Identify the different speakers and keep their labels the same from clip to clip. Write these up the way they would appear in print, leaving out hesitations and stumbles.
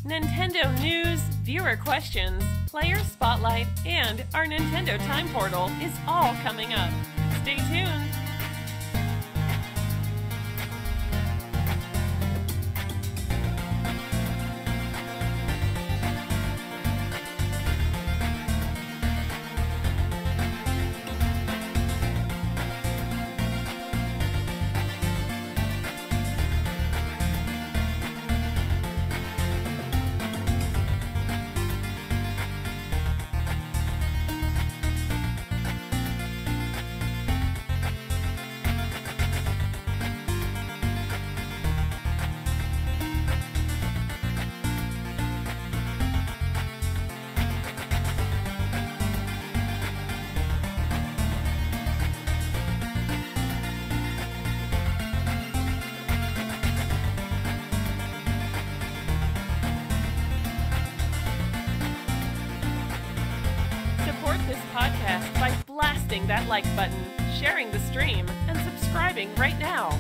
Speaker 1: Nintendo news, viewer questions, player spotlight, and our Nintendo Time Portal is all coming up. Stay tuned! This podcast by blasting that like button, sharing the stream, and subscribing right now.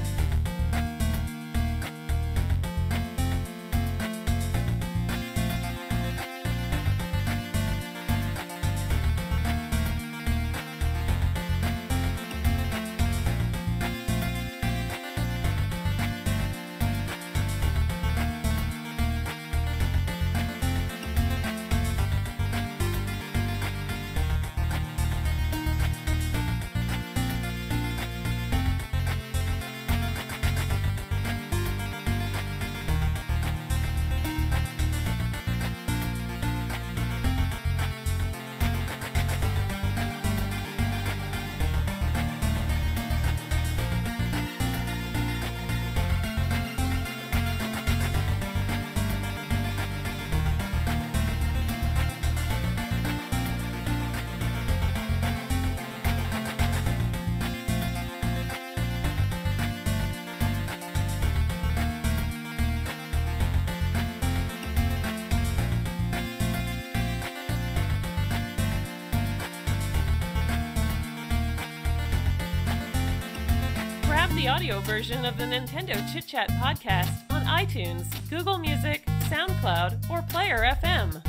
Speaker 1: The audio version of the Nintendo Chit Chat podcast on iTunes, Google Music, SoundCloud, or Player FM.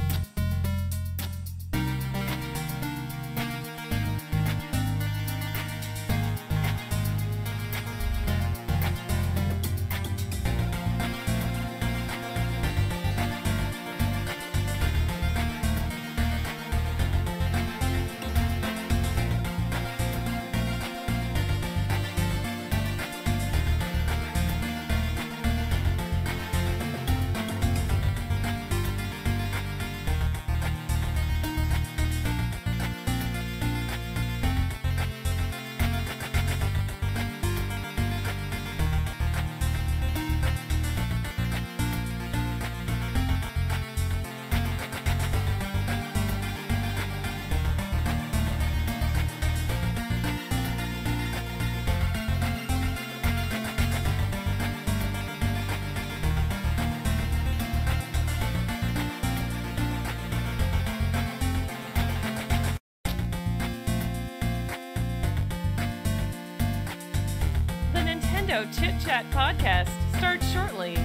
Speaker 1: Chit Chat podcast starts shortly.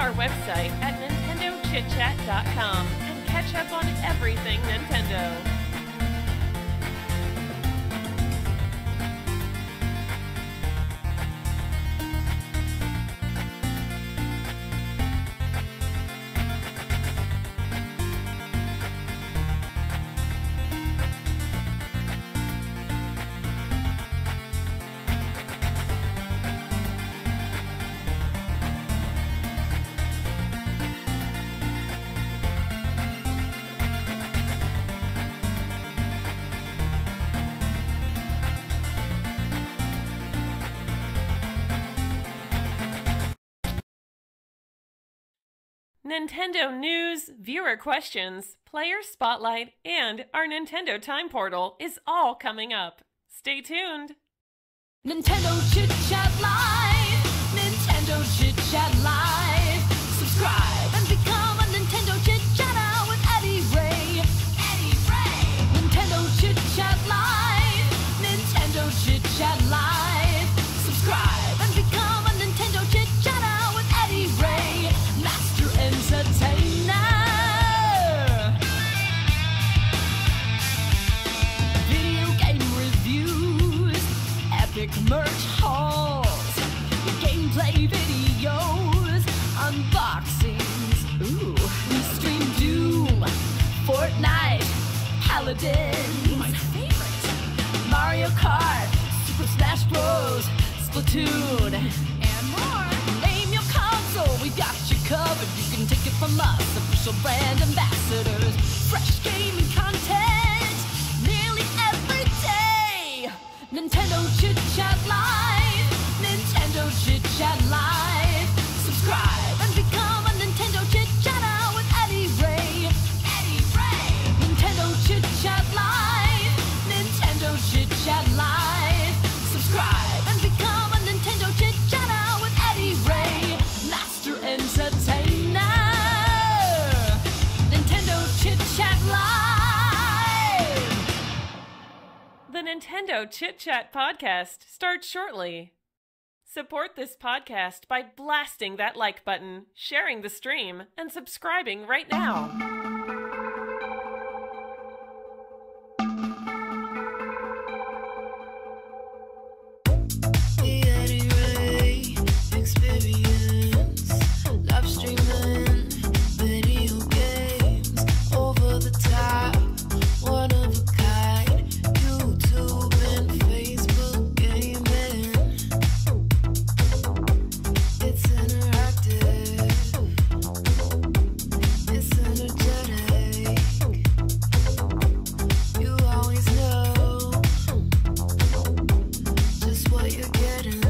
Speaker 1: our website at NintendoChitChat.com and catch up on everything Nintendo. Nintendo news, viewer questions, player spotlight, and our Nintendo Time Portal is all coming up. Stay tuned!
Speaker 2: Nintendo Chit Chat Live! Nintendo Chit Chat Live! Subscribe and become a Nintendo Chit Chatter with EDDY RAY! EDDY RAY! Nintendo Chit Chat Live! Nintendo Chit Chat Live! Subscribe and become a Nintendo Chit Chatter with EDDY RAY! Master Entertainer! Video game reviews, epic merch hauls, gameplay videos, unboxings. Ooh, we stream Doom, Fortnite, Paladins, my favorite, Mario Kart, Super Smash Bros, Splatoon, and more. Name your console, we got you covered. You can take it from us, official brand ambassadors. Fresh gaming content nearly every day. Nintendo Chit Chat Live! Nintendo Chit Chat Live! Subscribe and become a Nintendo Chit Chatter with EDDY RAY! EDDY RAY! Nintendo Chit Chat Live! Nintendo Chit Chat Live! Subscribe and become a Nintendo Chit Chatter with EDDY RAY! Master Entertainer! Nintendo Chit Chat Live!
Speaker 1: The Nintendo Chit Chat podcast starts shortly. Support this podcast by blasting that like button, sharing the stream, and subscribing right now.
Speaker 3: The EDDY RAY experience, live streaming, video games, over the top, one of a kind, YouTube and Facebook gaming. It's interactive, it's energetic. You always know just what you're getting.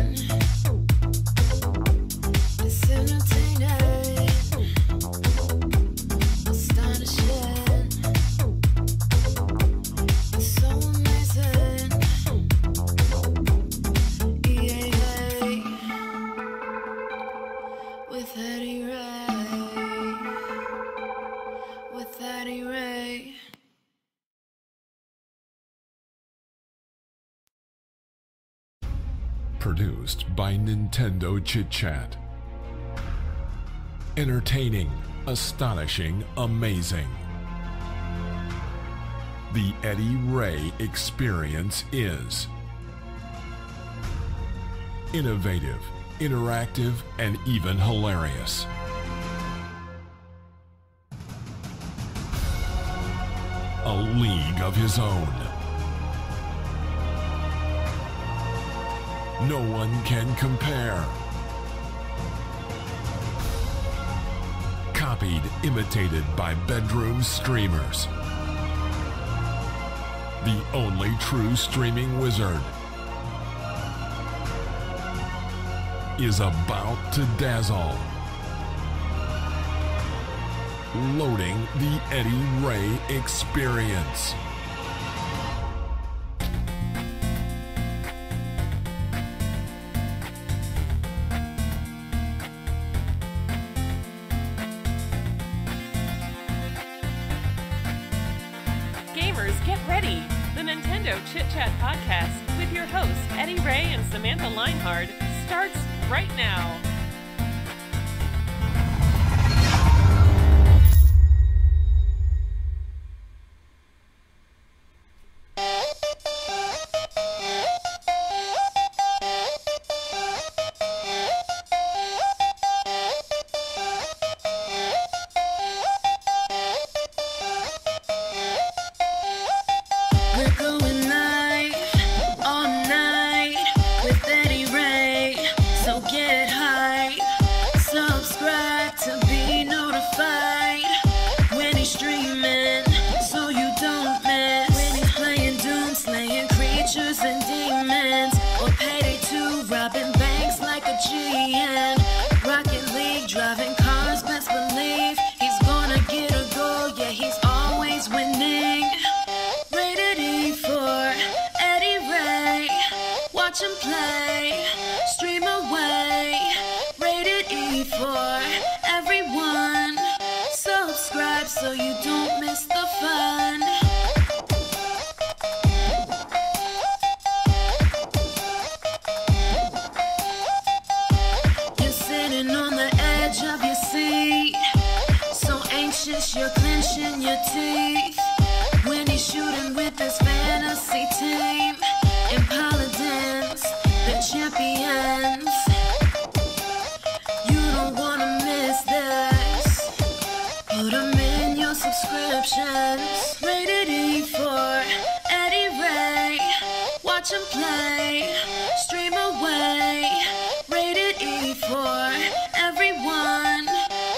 Speaker 3: It's entertaining, astonishing. It's so amazing. EAA with EDDY RAY. With EDDY RAY.
Speaker 4: Produced by Nintendo Chit Chat. Entertaining, astonishing, amazing. The EDDY RAY experience is innovative, interactive, and even hilarious. A league of his own. No one can compare. Copied, imitated by bedroom streamers. The only true streaming wizard is about to dazzle. Loading the EDDY RAY experience.
Speaker 1: Gamers, get ready! The Nintendo Chit Chat podcast with your hosts EDDY RAY and Samantha Linehard starts right now.
Speaker 3: E for everyone. Subscribe so you don't miss the fun. You're sitting on the edge of your seat, so anxious you're clenching your teeth when he's shooting with his fantasy team. In Paladins, the champions. You don't wanna miss this. Put them in your subscriptions. Rated E for Eddie Ray. Watch him play, stream away. Rated E for everyone.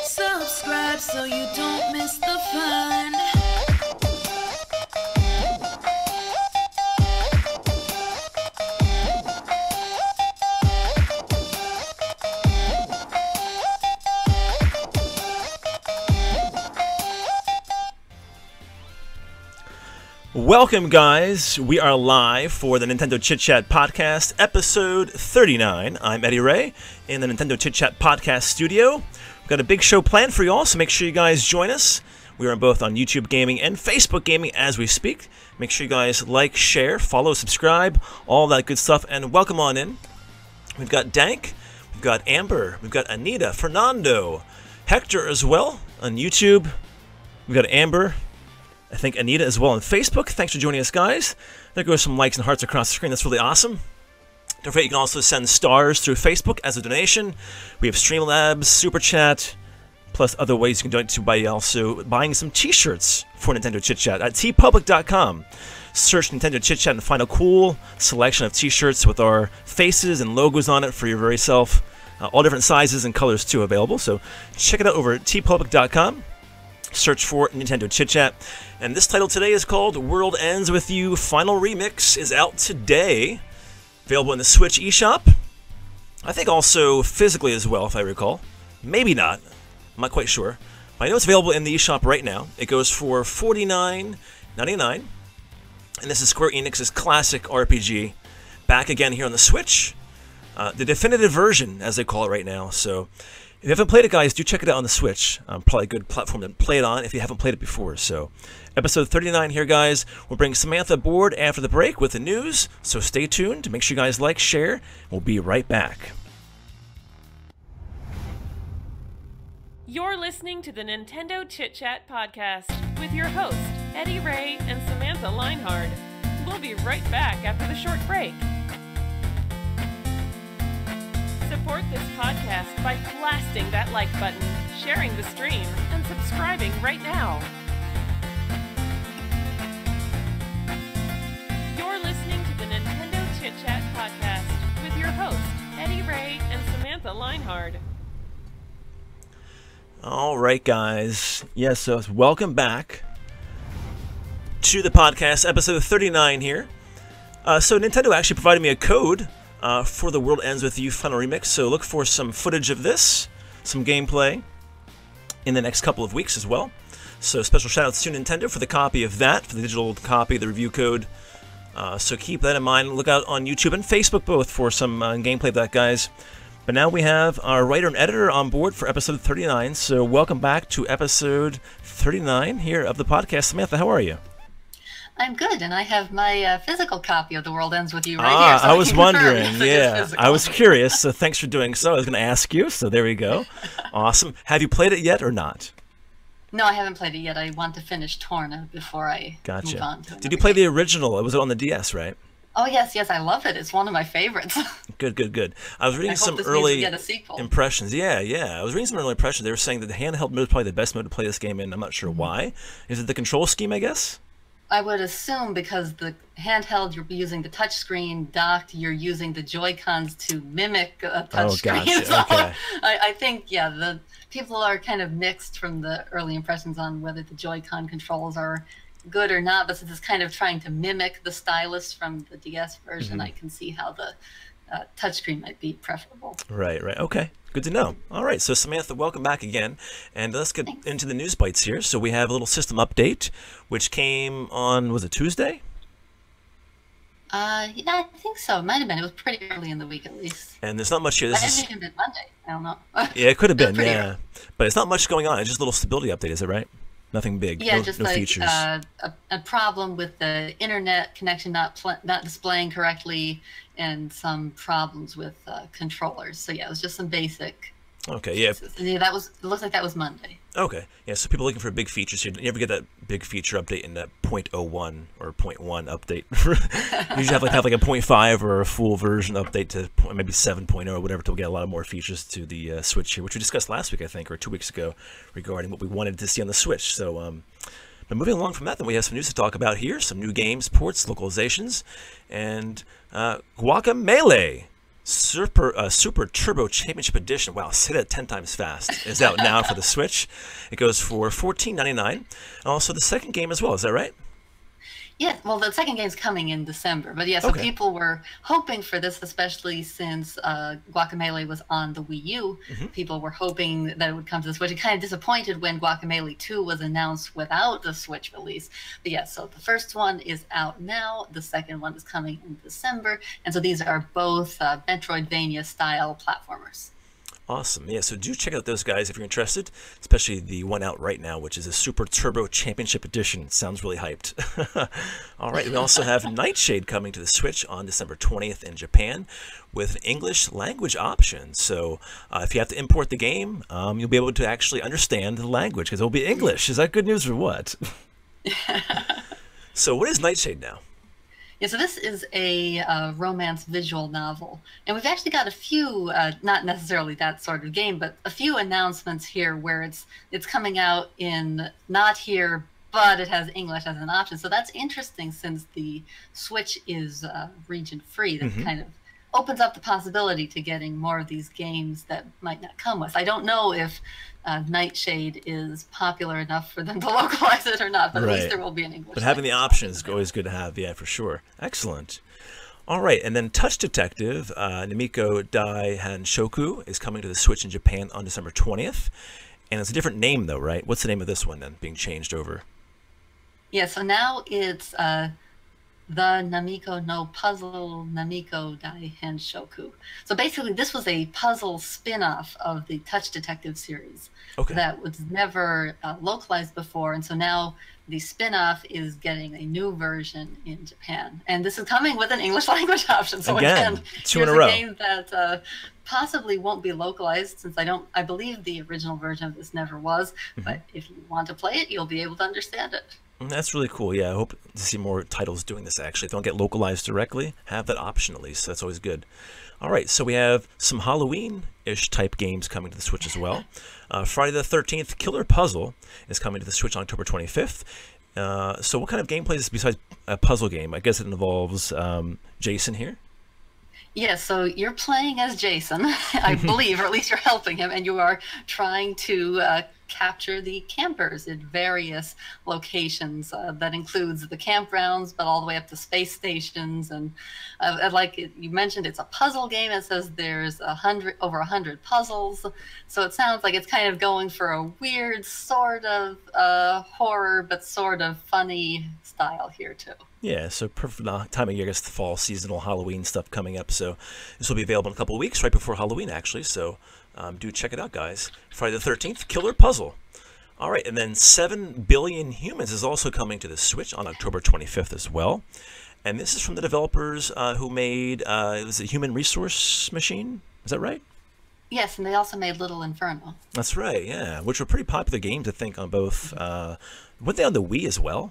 Speaker 3: Subscribe so you don't miss the fun.
Speaker 5: Welcome, guys. We are live for the Nintendo Chit Chat Podcast, episode 39. I'm Eddie Ray in the Nintendo Chit Chat Podcast studio. We've got a big show planned for you all, so make sure you guys join us. We are both on YouTube Gaming and Facebook Gaming as we speak. Make sure you guys like, share, follow, subscribe, all that good stuff, and welcome on in. We've got Dank, we've got Amber, we've got Anita, Fernando, Hector as well on YouTube. We've got Amber, I think Anita as well on Facebook. Thanks for joining us, guys. There goes some likes and hearts across the screen. That's really awesome. Don't forget, you can also send stars through Facebook as a donation. We have Streamlabs, Super Chat, plus other ways you can donate to by also buying some t-shirts for Nintendo Chit Chat at tpublic.com. Search Nintendo Chit Chat and find a cool selection of t-shirts with our faces and logos on it for your very self. All different sizes and colors, too, available. So check it out over at tpublic.com. Search for Nintendo Chit Chat. And this title today is called World Ends With You Final Remix. Is out today. Available in the Switch eShop. I think also physically as well, if I recall. Maybe not. I'm not quite sure. But I know it's available in the eShop right now. It goes for $49.99. And this is Square Enix's classic RPG. Back again here on the Switch. The definitive version, as they call it right now. So if you haven't played it, guys, do check it out on the Switch. Probably a good platform to play it on if you haven't played it before. So, episode 39 here, guys. We'll bring Samantha aboard after the break with the news. So stay tuned. Make sure you guys like, share. We'll be right back.
Speaker 1: You're listening to the Nintendo Chit Chat Podcast with your host, Eddie Ray and Samantha Linehard. We'll be right back after the short break. Support this podcast by blasting that like button, sharing the stream, and subscribing right now. You're listening to the Nintendo Chit Chat Podcast with your host, Eddie Ray and Samantha Linehard.
Speaker 5: All right, guys. Yes, so welcome back to the podcast, episode 39 here. So Nintendo actually provided me a code for the World Ends With You Final Remix, so look for some footage of this, some gameplay, in the next couple of weeks as well. So special shoutouts to Nintendo for the copy of that, for the digital copy, the review code. So keep that in mind. Look out on YouTube and Facebook both for some gameplay of that, guys. But now we have our writer and editor on board for episode 39, so welcome back to episode 39 here of the podcast. Samantha, how are you?
Speaker 6: I'm good, and I have my physical copy of The World Ends With You right here. So
Speaker 5: I was wondering,
Speaker 6: if it is
Speaker 5: yeah.
Speaker 6: physical.
Speaker 5: I was curious, so thanks for doing so. I was going to ask you, so there we go. Awesome. Have you played it yet or not?
Speaker 6: No, I haven't played it yet. I want to finish Torna before I
Speaker 5: Gotcha.
Speaker 6: move on to
Speaker 5: Did you play the original? It was on the DS, right?
Speaker 6: Oh, yes, I love it. It's one of my favorites.
Speaker 5: Good. I was reading
Speaker 6: I hope
Speaker 5: some
Speaker 6: this
Speaker 5: early
Speaker 6: needs to get a sequel.
Speaker 5: impressions. Yeah. I was reading some early impressions. They were saying that the handheld mode is probably the best mode to play this game in. I'm not sure why. Is it the control scheme, I guess?
Speaker 6: I would assume because the handheld, you're using the touchscreen, docked, you're using the Joy-Cons to mimic a touchscreen.
Speaker 5: gotcha.
Speaker 6: So
Speaker 5: Okay.
Speaker 6: I think, yeah, the people are kind of mixed from the early impressions on whether the Joy-Con controls are good or not, but since it's kind of trying to mimic the stylus from the DS version, I can see how the touchscreen might be preferable.
Speaker 5: Right. Okay. Good to know. All right. So, Samantha, welcome back again. And let's get into the news bites here. So, we have a little system update, which came on, was it Tuesday?
Speaker 6: Yeah, I think so. It might have been. It was pretty early in the week, at least.
Speaker 5: And there's not much here.
Speaker 6: I
Speaker 5: This is
Speaker 6: think it was Monday. I don't know.
Speaker 5: Yeah, it could have been,
Speaker 6: Pretty
Speaker 5: yeah.
Speaker 6: rough.
Speaker 5: But it's not much going on. It's just a little stability update, is it right? Nothing big.
Speaker 6: Yeah,
Speaker 5: no,
Speaker 6: just
Speaker 5: no
Speaker 6: like
Speaker 5: features.
Speaker 6: A problem with the internet connection not displaying correctly, and some problems with controllers. So yeah, it was just some basic.
Speaker 5: Okay, yeah.
Speaker 6: And yeah, that was. It looks like that was Monday.
Speaker 5: Okay, yeah. So people looking for big features here. You never get that big feature update in that 0.01 or 0.1 update. You usually have like a 0.5 or a full version update to maybe 7.0 or whatever to get a lot of more features to the Switch here, which we discussed last week, I think, or 2 weeks ago, regarding what we wanted to see on the Switch. So, but moving along from that, then we have some news to talk about here. Some new games, ports, localizations, and Guacamelee. Super Turbo Championship Edition. Wow, say that 10 times fast. Is out now for the Switch. It goes for $14.99. And also the second game as well. Is that right?
Speaker 6: Yeah, well, the second game's coming in December, but yeah, so
Speaker 5: Okay.
Speaker 6: people were hoping for this, especially since Guacamelee was on the Wii U. People were hoping that it would come to the Switch. It kind of disappointed when Guacamelee 2 was announced without the Switch release. But yeah, so the first one is out now. The second one is coming in December. And so these are both Metroidvania-style platformers.
Speaker 5: Awesome. Yeah, so do check out those guys if you're interested, especially the one out right now, which is a Super Turbo Championship Edition. Sounds really hyped. All right, we also have Nightshade coming to the Switch on December 20th in Japan with an English language option. So if you have to import the game, you'll be able to actually understand the language because it will be English. Is that good news or what? So what is Nightshade now?
Speaker 6: Yeah, so this is a romance visual novel. And we've actually got a few, not necessarily that sort of game, but a few announcements here where it's coming out in not here, but it has English as an option. So that's interesting since the Switch is region free. That kind of opens up the possibility to getting more of these games that might not come with. I don't know if Nightshade is popular enough for them to localize it or not, but at least there will be an English.
Speaker 5: But having the option is always good to have, yeah, for sure. Excellent. All right, and then Touch Detective, Namiko Dai Hanshoku, is coming to the Switch in Japan on December 20th. And it's a different name, though, right? What's the name of this one, then, being changed over?
Speaker 6: Yeah, so now it's the Namiko no Puzzle Namiko Dai Hanshoku. So basically, this was a puzzle spin-off of the Touch Detective series that was never localized before, and so now the spin-off is getting a new version in Japan, and this is coming with an English language option. So again,
Speaker 5: two in a
Speaker 6: here's
Speaker 5: row.
Speaker 6: a game that possibly won't be localized, since I believe the original version of this never was. But if you want to play it, you'll be able to understand it.
Speaker 5: That's really cool. Yeah, I hope to see more titles doing this, actually. If they don't get localized directly, have that option at least. That's always good. All right, so we have some Halloween-ish type games coming to the Switch as well. Friday the 13th, Killer Puzzle is coming to the Switch on October 25th. So what kind of gameplay is this besides a puzzle game? I guess it involves Jason here.
Speaker 6: Yeah, so you're playing as Jason, I believe, or at least you're helping him, and you are trying to capture the campers in various locations. That includes the campgrounds, but all the way up to space stations. And like you mentioned, it's a puzzle game. It says there's over 100 puzzles. So it sounds like it's kind of going for a weird sort of horror, but sort of funny style here too.
Speaker 5: Yeah, so perfect time of year, I guess, the fall seasonal Halloween stuff coming up. So this will be available in a couple of weeks, right before Halloween, actually. So do check it out, guys. Friday the 13th, Killer Puzzle. All right, and then 7 Billion Humans is also coming to the Switch on October 25th as well. And this is from the developers who made, it was a Human Resource Machine. Is that right?
Speaker 6: Yes, and they also made Little Inferno.
Speaker 5: That's right, yeah, which were pretty popular games, I think, on both. Weren't they on the Wii as well?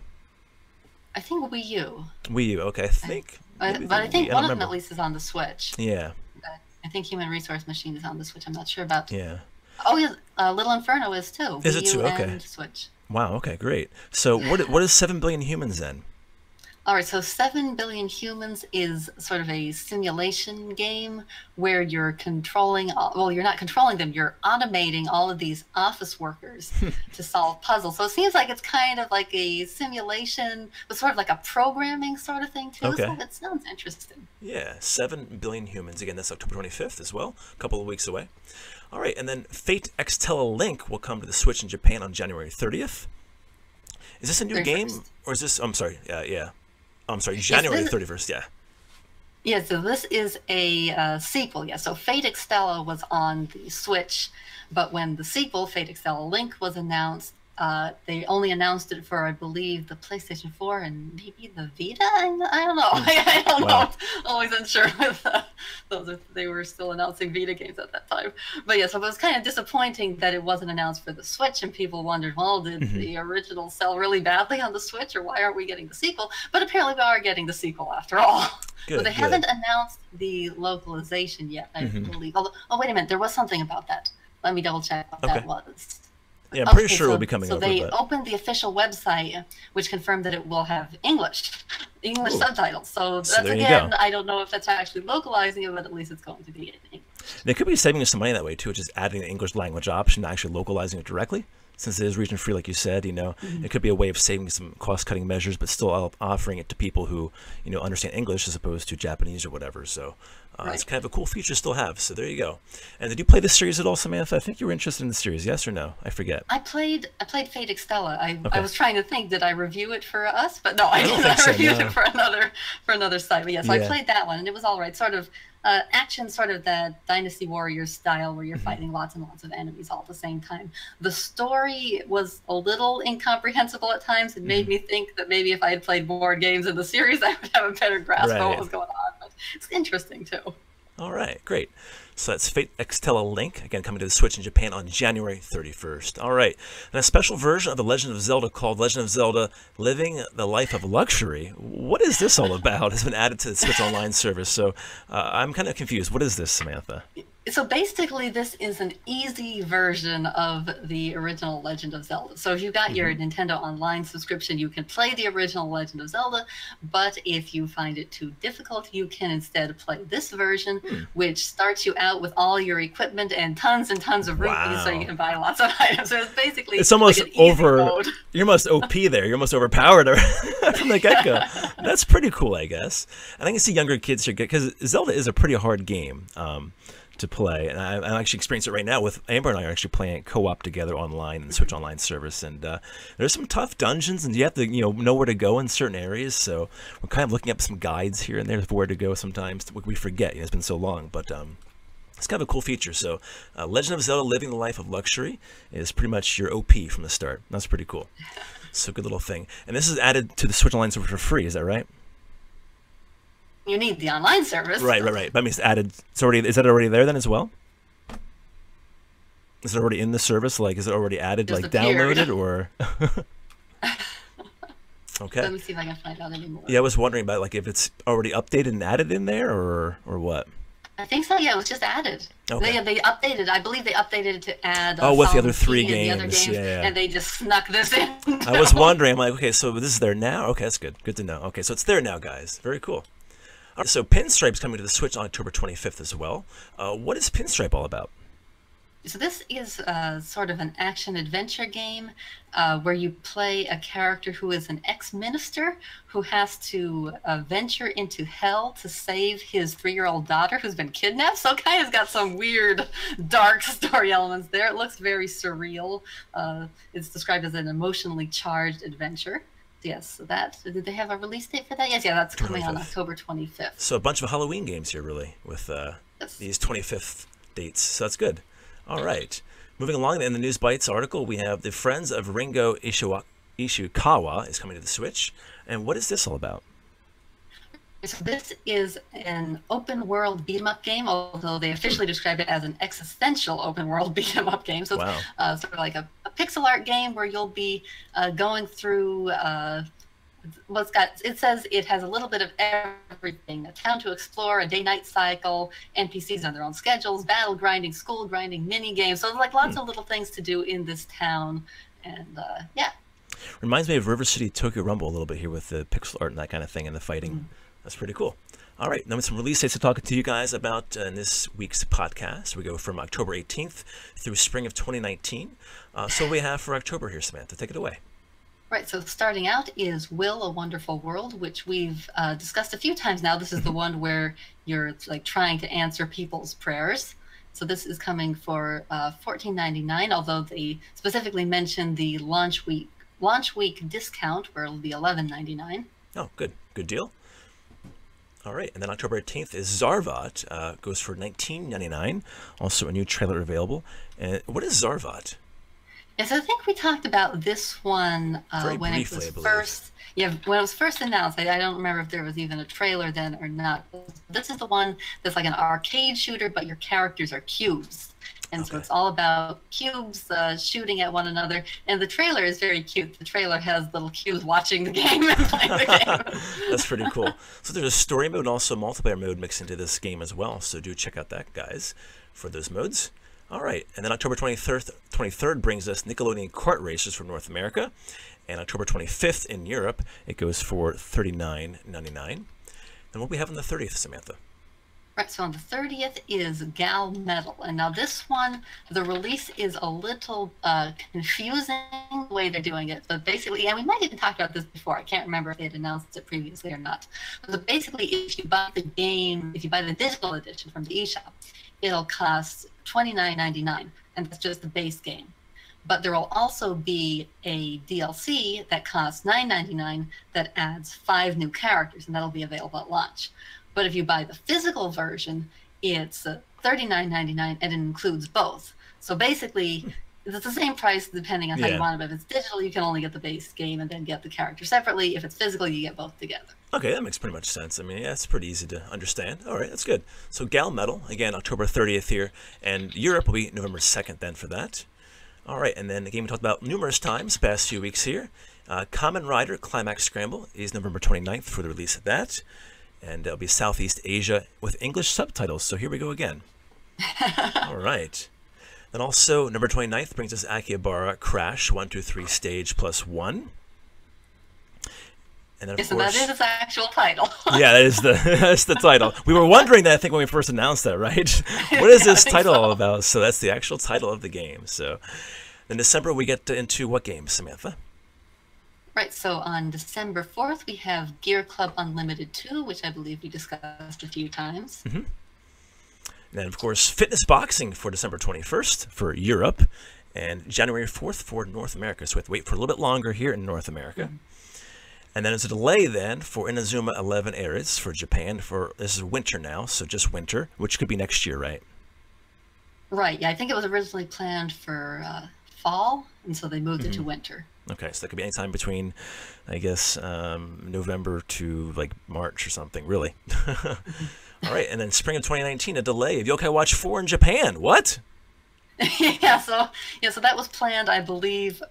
Speaker 6: I think Wii U.
Speaker 5: Wii U, okay, I think.
Speaker 6: But I think one of them at least is on the Switch.
Speaker 5: Yeah.
Speaker 6: I think Human Resource Machine is on the Switch. I'm not sure about.
Speaker 5: Yeah.
Speaker 6: Oh yeah, Little Inferno is too.
Speaker 5: Is it too? Okay.
Speaker 6: And Switch.
Speaker 5: Wow. Okay. Great. So what is 7 Billion Humans then?
Speaker 6: All right, so 7 Billion Humans is sort of a simulation game where you're controlling, well, you're not controlling them, you're automating all of these office workers to solve puzzles. So it seems like it's kind of like a simulation, but sort of like a programming sort of thing too.
Speaker 5: Okay.
Speaker 6: So it sounds interesting.
Speaker 5: Yeah, 7 Billion Humans. Again, that's October 25th as well, a couple of weeks away. All right, and then Fate Extella Link will come to the Switch in Japan on January 30th. Is this a new game? Or is this, I'm sorry, yeah. I'm sorry, January 31st, yeah.
Speaker 6: Yeah, so this is a sequel. Yeah, so Fate Extella was on the Switch, but when the sequel, Fate Extella Link, was announced, they only announced it for, I believe, the PlayStation 4 and maybe the Vita? I don't know. I don't know. Always unsure with those. They were still announcing Vita games at that time. But yeah, so it was kind of disappointing that it wasn't announced for the Switch, and people wondered, well, did the original sell really badly on the Switch, or why aren't we getting the sequel? But apparently we are getting the sequel after all.
Speaker 5: Good,
Speaker 6: but they haven't announced the localization yet, I believe. Although, oh, wait a minute. There was something about that. Let me double check what that was.
Speaker 5: Yeah, I'm pretty sure we'll be coming over.
Speaker 6: So they opened the official website, which confirmed that it will have English subtitles. So that's, again, I don't know if that's actually localizing it, but at least it's going to be in English.
Speaker 5: They could be saving us some money that way too, just adding the English language option, actually localizing it directly. Since it is region free, like you said, you know, it could be a way of saving some cost-cutting measures, but still offering it to people who, you know, understand English as opposed to Japanese or whatever. So it's kind of a cool feature to still have. So there you go. And did you play this series at all, Samantha? I think you were interested in the series, yes or no? I forget.
Speaker 6: I played Fate Extella. I was trying to think, did I review it for us? But no, I didn't. I reviewed it for another site. But yes, I played that one, and it was all right. Sort of action, sort of that Dynasty Warriors style, where you're fighting lots and lots of enemies all at the same time. The story was a little incomprehensible at times. It made me think that maybe if I had played more games in the series, I would have a better grasp of what was going on. But it's interesting too.
Speaker 5: All right, great. So that's Fate Extella Link, again coming to the Switch in Japan on January 31st. All right, and a special version of The Legend of Zelda called Legend of Zelda Living the Life of Luxury. What is this all about? Has been added to the Switch Online service, so I'm kind of confused. What is this, Samantha?
Speaker 6: So basically, this is an easy version of the original Legend of Zelda. So if you got your Nintendo Online subscription, you can play the original Legend of Zelda, but if you find it too difficult, you can instead play this version, which starts you out with all your equipment and tons of rupees, so you can buy lots of items. So it's basically
Speaker 5: almost
Speaker 6: like an easy mode.
Speaker 5: You're almost OP there. You're almost overpowered from the get-go. That's pretty cool, I guess. And I can see younger kids here, because Zelda is a pretty hard game to play, and I'm actually experiencing it right now with Amber and I are actually playing it co-op together online in the Switch Online service, and there's some tough dungeons, and you have to know where to go in certain areas, so we're kind of looking up some guides here and there for where to go sometimes. We forget, it's been so long, but it's kind of a cool feature. So Legend of Zelda Living the Life of Luxury is pretty much your OP from the start. That's pretty cool. So good little thing. And this is added to the Switch Online server for free, is that right?
Speaker 6: You need the online service.
Speaker 5: Right. But I mean, it's added. Is that already there then as well? Is it already in the service? Like, is it already added,
Speaker 6: Just
Speaker 5: like
Speaker 6: appeared.
Speaker 5: downloaded, or? Okay.
Speaker 6: Let me see if I can find out anymore.
Speaker 5: Yeah, I was wondering about like if it's already updated and added in there, or what.
Speaker 6: I think so. Yeah, it was just added.
Speaker 5: Okay.
Speaker 6: They updated. I believe they updated it to add.
Speaker 5: With the other three
Speaker 6: games.
Speaker 5: games. Yeah.
Speaker 6: And they just snuck this in.
Speaker 5: I was wondering. I'm like, okay, so this is there now. Okay, that's good. Good to know. Okay, so it's there now, guys. Very cool. All right, so Pinstripe's coming to the Switch on October 25th as well. What is Pinstripe all about?
Speaker 6: So this is sort of an action-adventure game where you play a character who is an ex-minister who has to venture into hell to save his 3-year-old daughter who's been kidnapped. So it kind of got some weird, dark story elements there. It looks very surreal. It's described as an emotionally charged adventure. Yes, so did they have a release date for that? Yes, yeah, that's coming on October 25th.
Speaker 5: So a bunch of Halloween games here, really, with these 25th dates. So that's good. All right. Moving along in the News Bites article, we have the Friends of Ringo Ishikawa is coming to the Switch. And what is this all about?
Speaker 6: So this is an open-world beat-em-up game, although they officially described it as an existential open-world beat-em-up game. So it's sort of like a pixel art game where you'll be going through it says it has a little bit of everything: a town to explore, a day-night cycle, NPCs on their own schedules, battle grinding, school grinding, mini games. So there's like lots of little things to do in this town, and yeah.
Speaker 5: Reminds me of River City Tokyo Rumble a little bit here with the pixel art and that kind of thing and the fighting. That's pretty cool. All right, now with some release dates to talk to you guys about in this week's podcast. We go from October 18th through spring of 2019. So we have for October here, Samantha. Take it away.
Speaker 6: Right, so starting out is Will, A Wonderful World, which we've discussed a few times now. This is the one where you're like trying to answer people's prayers. So this is coming for $14.99, although they specifically mentioned the launch week discount where it'll be $11.99.
Speaker 5: Oh, good deal. All right, and then October 18th is Zarvot. Goes for $19.99. Also a new trailer available. And what is Zarvot?
Speaker 6: Yes, I think we talked about this one
Speaker 5: Very
Speaker 6: when
Speaker 5: briefly, I
Speaker 6: it was
Speaker 5: believe.
Speaker 6: first. Yeah, when it was first announced. I don't remember if there was even a trailer then or not. This is the one that's like an arcade shooter, but your characters are cubes. And so
Speaker 5: Okay.
Speaker 6: it's all about cubes shooting at one another. And the trailer is very cute. The trailer has little cubes watching the game and playing the game.
Speaker 5: That's pretty cool. So there's a story mode and also multiplayer mode mixed into this game as well. So do check out that, guys, for those modes. All right, and then October 23rd brings us Nickelodeon Kart Racers from North America. And October 25th in Europe, it goes for $39.99. And what do we have on the 30th, Samantha?
Speaker 6: Right, so on the 30th is Gal Metal. And now this one, the release is a little confusing the way they're doing it. But basically, and we might even talked about this before. I can't remember if they had announced it previously or not. But basically, if you buy the game, if you buy the digital edition from the eShop, it'll cost $29.99. And that's just the base game. But there will also be a DLC that costs $9.99 that adds 5 new characters, and that'll be available at launch. But if you buy the physical version, it's $39.99, and it includes both. So basically, it's the same price depending on how you want it. But if it's digital, you can only get the base game and then get the character separately. If it's physical, you get both together.
Speaker 5: Okay, that makes pretty much sense. I mean, yeah, it's pretty easy to understand. All right, that's good. So Gal Metal, again, October 30th here, and Europe will be November 2nd then for that. All right, and then the game we talked about numerous times the past few weeks here. Kamen Rider Climax Scramble is November 29th for the release of that. And it'll be Southeast Asia with English subtitles. So here we go again. All right. Then also, November 29th brings us Akihabara Crash 1, 2, 3 Stage plus 1. And then, of
Speaker 6: So
Speaker 5: course,
Speaker 6: that is its actual title.
Speaker 5: yeah, that is that's the title. We were wondering that, I think, when we first announced that, right? What is this title all about? So that's the actual title of the game. So in December, we get into what game, Samantha?
Speaker 6: Right, so on December 4th, we have Gear Club Unlimited 2, which I believe we discussed a few times.
Speaker 5: And then, of course, Fitness Boxing for December 21st for Europe, and January 4th for North America. So we have to wait for a little bit longer here in North America. And then there's a delay then for Inazuma 11 Ares for Japan. This is winter now, so just winter, which could be next year, right?
Speaker 6: Right, yeah, I think it was originally planned for fall, and so they moved it to winter.
Speaker 5: Okay, so that could be any time between, I guess, November to like March or something, really. All right, and then spring of 2019, a delay of Yokai Watch 4 in Japan. What?
Speaker 6: So that was planned, I believe,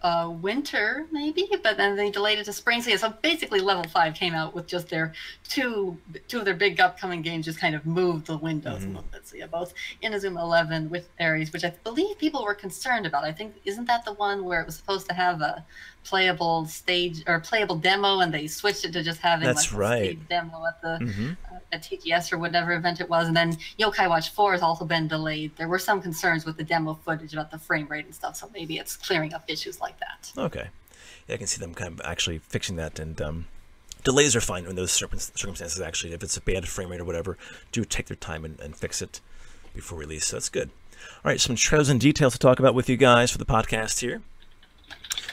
Speaker 6: winter maybe, but then they delayed it to spring. So basically, Level 5 came out with just their two of their big upcoming games, just kind of moved the windows a little bit. So both Inazuma 11 with Ares, which I believe people were concerned about. I think isn't that the one where it was supposed to have a playable stage or playable demo, and they switched it to just having a stage demo at the at TGS or whatever event it was. And then Yokai Watch 4 has also been delayed. There were some concerns with the demo footage about the frame rate and stuff, so maybe it's clearing up issues like that.
Speaker 5: Okay, yeah, I can see them kind of actually fixing that, and delays are fine in those circumstances. Actually, if it's a bad frame rate or whatever, do take their time and fix it before release. So that's good. All right, some trailers and details to talk about with you guys for the podcast here.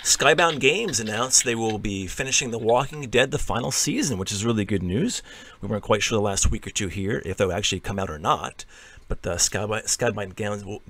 Speaker 5: Skybound Games announced they will be finishing The Walking Dead, the final season, which is really good news. We weren't quite sure the last week or two here if they'll actually come out or not, but Skybound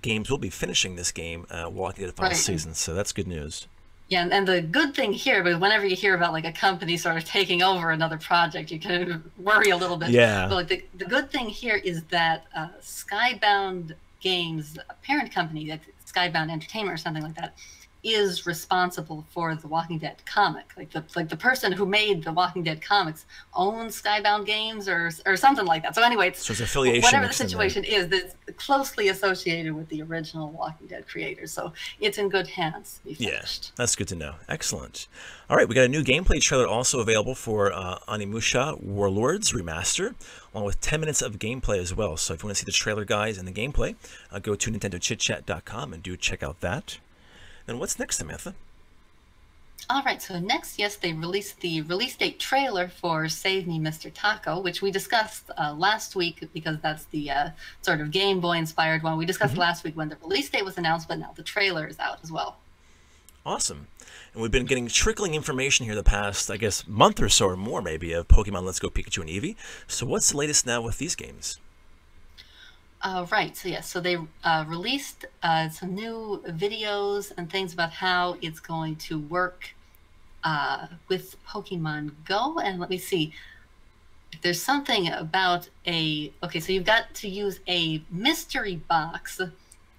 Speaker 5: Games will be finishing this game, Walking Dead, the final season, so that's good news.
Speaker 6: Yeah, and the good thing here, but whenever you hear about like a company sort of taking over another project, you can worry a little bit.
Speaker 5: Yeah.
Speaker 6: But like the good thing here is that Skybound Games, a parent company, like Skybound Entertainment or something like that, is responsible for the Walking Dead comic. Like the person who made the Walking Dead comics owns Skybound Games or something like that. So anyway,
Speaker 5: So it's affiliation.
Speaker 6: whatever the situation is, it's closely associated with the original Walking Dead creators. So it's in good hands to be finished.
Speaker 5: Yeah, that's good to know. Excellent. All right, we got a new gameplay trailer also available for Onimusha Warlords Remaster, along with 10 minutes of gameplay as well. So if you want to see the trailer, guys, and the gameplay, go to NintendoChitChat.com and do check out that. And what's next, Samantha?
Speaker 6: All right, so next, yes, they released the release date trailer for Save Me, Mr. Taco, which we discussed last week because that's the sort of Game Boy inspired one. We discussed last week when the release date was announced, but now the trailer is out as well.
Speaker 5: Awesome. And we've been getting trickling information here the past, I guess, month or so or more maybe of Pokemon Let's Go Pikachu and Eevee. So what's the latest now with these games?
Speaker 6: Right. So yes, so they released some new videos and things about how it's going to work with Pokemon Go. And let me see. There's something about okay, so you've got to use a mystery box.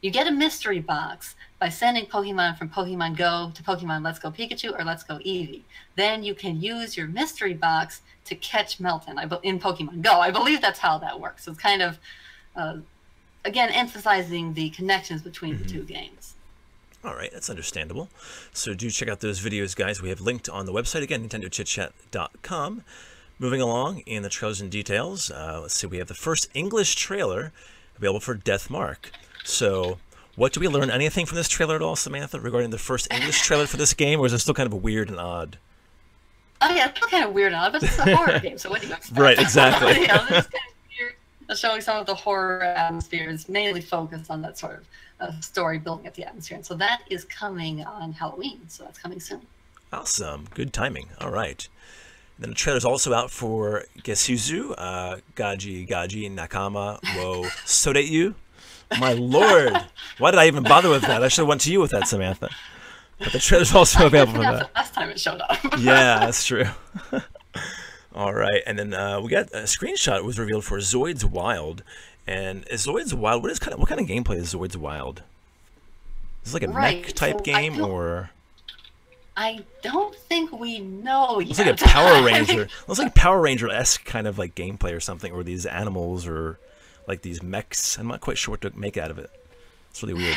Speaker 6: You get a mystery box by sending Pokemon from Pokemon Go to Pokemon Let's Go Pikachu or Let's Go Eevee. Then you can use your mystery box to catch Melton in Pokemon Go. I believe that's how that works. So it's kind of, again, emphasizing the connections between the two games.
Speaker 5: All right, that's understandable. So do check out those videos, guys. We have linked on the website, again, NintendoChitChat.com. Moving along in the trailers and details, let's see, we have the first English trailer available for Deathmark. So what do we learn? Anything from this trailer at all, Samantha, regarding the first English trailer for this game, or is it still kind of weird and odd?
Speaker 6: Oh yeah, it's still kind of weird and odd, but it's a horror game, so what do you expect?
Speaker 5: Right, exactly.
Speaker 6: It's kind of weird, showing some of the horror atmospheres, mainly focused on that sort of story building up the atmosphere. And so that is coming on Halloween, so that's coming soon.
Speaker 5: Awesome. Good timing. All right. And then the trailer's also out for Gesuzu, Gaji Nakama wo Soreyu. My lord, why did I even bother with that? I should have went to you with that, Samantha. But the trailer's also available for that.
Speaker 6: The last time it showed up.
Speaker 5: Yeah, that's true. All right, and then we got a screenshot was revealed for Zoids Wild. And is Zoids Wild, what kind of gameplay is Zoids Wild? Is it like a mech type game, or?
Speaker 6: I don't think we know yet.
Speaker 5: Looks like a Power Ranger. Looks like Power Ranger-esque kind of like gameplay or something, or these animals or like these mechs. I'm not quite sure what to make out of it. It's really weird.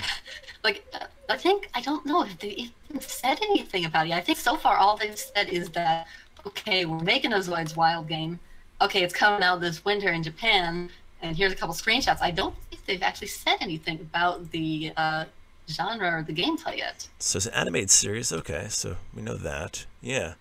Speaker 6: Like, I don't know if they even said anything about it. I think so far all they've said is that, okay, we're making a Zoids Wild game. Okay, it's coming out this winter in Japan, and here's a couple screenshots. I don't think they've actually said anything about the genre or the gameplay yet.
Speaker 5: So it's an animated series. Okay, so we know that. Yeah.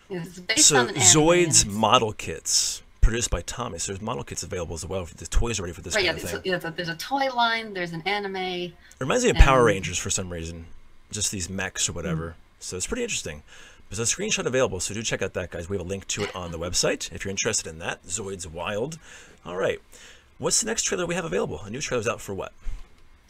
Speaker 6: It's based
Speaker 5: So
Speaker 6: on an anime,
Speaker 5: Zoids model kits produced by Tommy. So there's model kits available as well. The toys are ready for this
Speaker 6: right,
Speaker 5: kind of thing.
Speaker 6: There's a toy line. There's an anime.
Speaker 5: It reminds me of Power Rangers for some reason. Just these mechs or whatever. So it's pretty interesting. There's a screenshot available, so do check out that, guys. We have a link to it on the website if you're interested in that. Zoids Wild. All right. What's the next trailer we have available? A new trailer's out for what?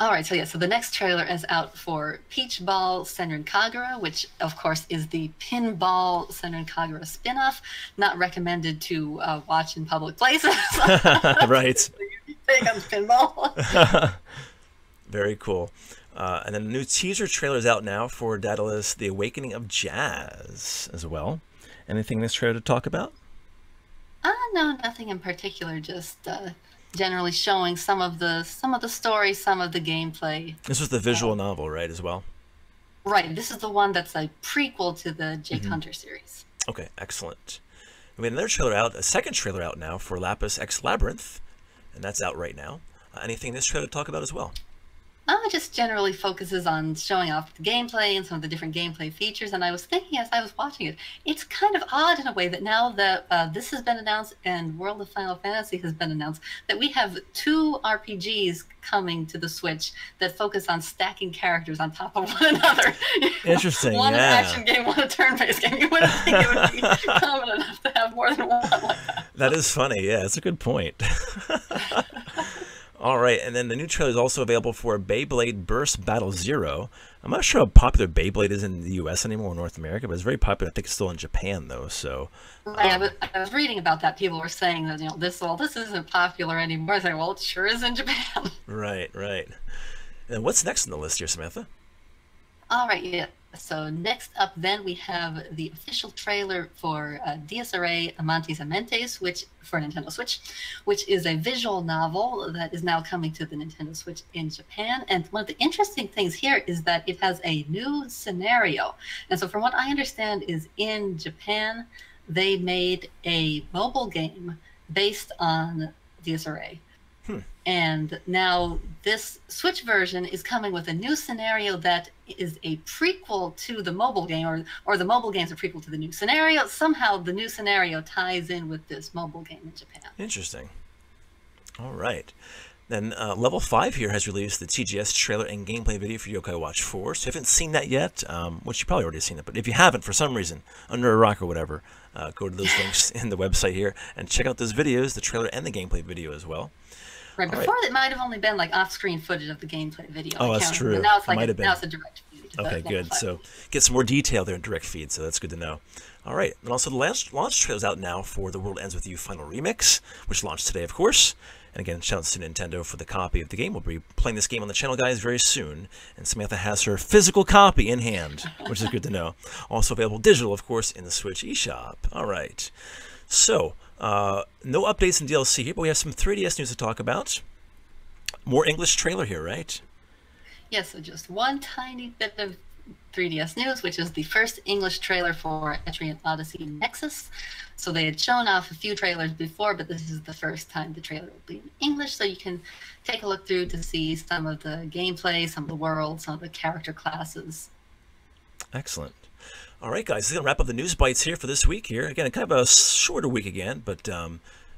Speaker 6: All right, so the next trailer is out for Peach Ball Senran Kagura, which of course is the Pinball Senran Kagura spin-off. Not recommended to watch in public places.
Speaker 5: Right.
Speaker 6: Take on pinball.
Speaker 5: Very cool. And then the new teaser trailer is out now for Daedalus, The Awakening of Jazz as well. Anything in this trailer to talk about?
Speaker 6: No, nothing in particular. Just generally showing some of the story, some of the gameplay.
Speaker 5: This was the visual novel, right, as well?
Speaker 6: Right. This is the one that's a prequel to the Jake Hunter series.
Speaker 5: Okay, excellent. We had another trailer out, a second trailer out now for Lapis X Labyrinth, and that's out right now. Anything in this trailer to talk about as well?
Speaker 6: It just generally focuses on showing off the gameplay and some of the different gameplay features. And I was thinking as I was watching it, it's kind of odd in a way that now that this has been announced and World of Final Fantasy has been announced, that we have 2 RPGs coming to the Switch that focus on stacking characters on top of one another.
Speaker 5: Interesting,
Speaker 6: one
Speaker 5: yeah.
Speaker 6: An action game, one a turn-based game. You wouldn't think it would be common enough to have more than one like that.
Speaker 5: That is funny, yeah, it's a good point. All right, and then the new trailer is also available for Beyblade Burst Battle Zero. I'm not sure how popular Beyblade is in the U.S. anymore in North America, but it's very popular. I think it's still in Japan, though. So,
Speaker 6: I was reading about that. People were saying that this isn't popular anymore. I was like, well, it sure is in Japan.
Speaker 5: Right. And what's next on the list here, Samantha?
Speaker 6: All right, yeah. So next up, then we have the official trailer for EDDY RAY Amantes Amentes, which for Nintendo Switch, which is a visual novel that is now coming to the Nintendo Switch in Japan. And one of the interesting things here is that it has a new scenario. And so from what I understand is in Japan, they made a mobile game based on EDDY RAY. And now this Switch version is coming with a new scenario that is a prequel to the mobile game, or the mobile game's a prequel to the new scenario. Somehow the new scenario ties in with this mobile game in Japan.
Speaker 5: Interesting. All right. Then Level 5 here has released the TGS trailer and gameplay video for Yokai Watch 4. So if you haven't seen that yet, which you probably already seen it, but if you haven't for some reason, under a rock or whatever, go to those links in the website here and check out those videos, the trailer and the gameplay video as well.
Speaker 6: Right, before it might have only been like off-screen footage of the gameplay video.
Speaker 5: Oh, that's true.
Speaker 6: But now it's like
Speaker 5: Now
Speaker 6: it's a direct feed.
Speaker 5: Okay, good. So get some more detail there in direct feed, so that's good to know. All right, and also the launch trailer is out now for The World Ends With You Final Remix, which launched today, of course. And again, shout out to Nintendo for the copy of the game. We'll be playing this game on the channel, guys, very soon. And Samantha has her physical copy in hand, which is good to know. Also available digital, of course, in the Switch eShop. All right. So, no updates in DLC here, but we have some 3DS news to talk about. More English trailer here, right?
Speaker 6: Yes, so just one tiny bit of 3DS news, which is the first English trailer for Etrian Odyssey Nexus. So they had shown off a few trailers before, but this is the first time the trailer will be in English, so you can take a look through to see some of the gameplay, some of the world, some of the character classes.
Speaker 5: Excellent. All right, guys, this is going to wrap up the news bites here for this week here. Again, kind of a shorter week again, but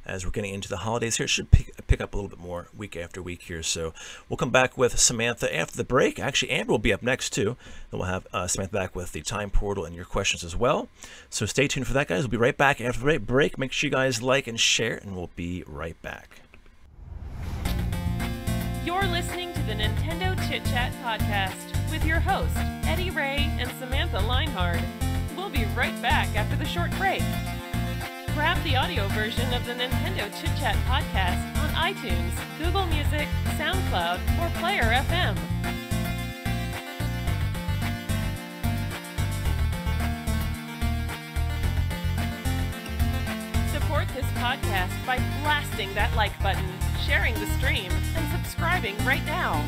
Speaker 5: as we're getting into the holidays here, it should pick up a little bit more week after week here. So we'll come back with Samantha after the break. Actually, Amber will be up next, too. Then we'll have Samantha back with the time portal and your questions as well. So stay tuned for that, guys. We'll be right back after the break. Make sure you guys like and share, and we'll be right back.
Speaker 1: You're listening to the Nintendo Chit Chat podcast with your hosts, Eddie Ray and Samantha Linehard. We'll be right back after the short break. Grab the audio version of the Nintendo Chit Chat podcast on iTunes, Google Music, SoundCloud, or Player FM. Support this podcast by blasting that like button, sharing the stream, and subscribing right now.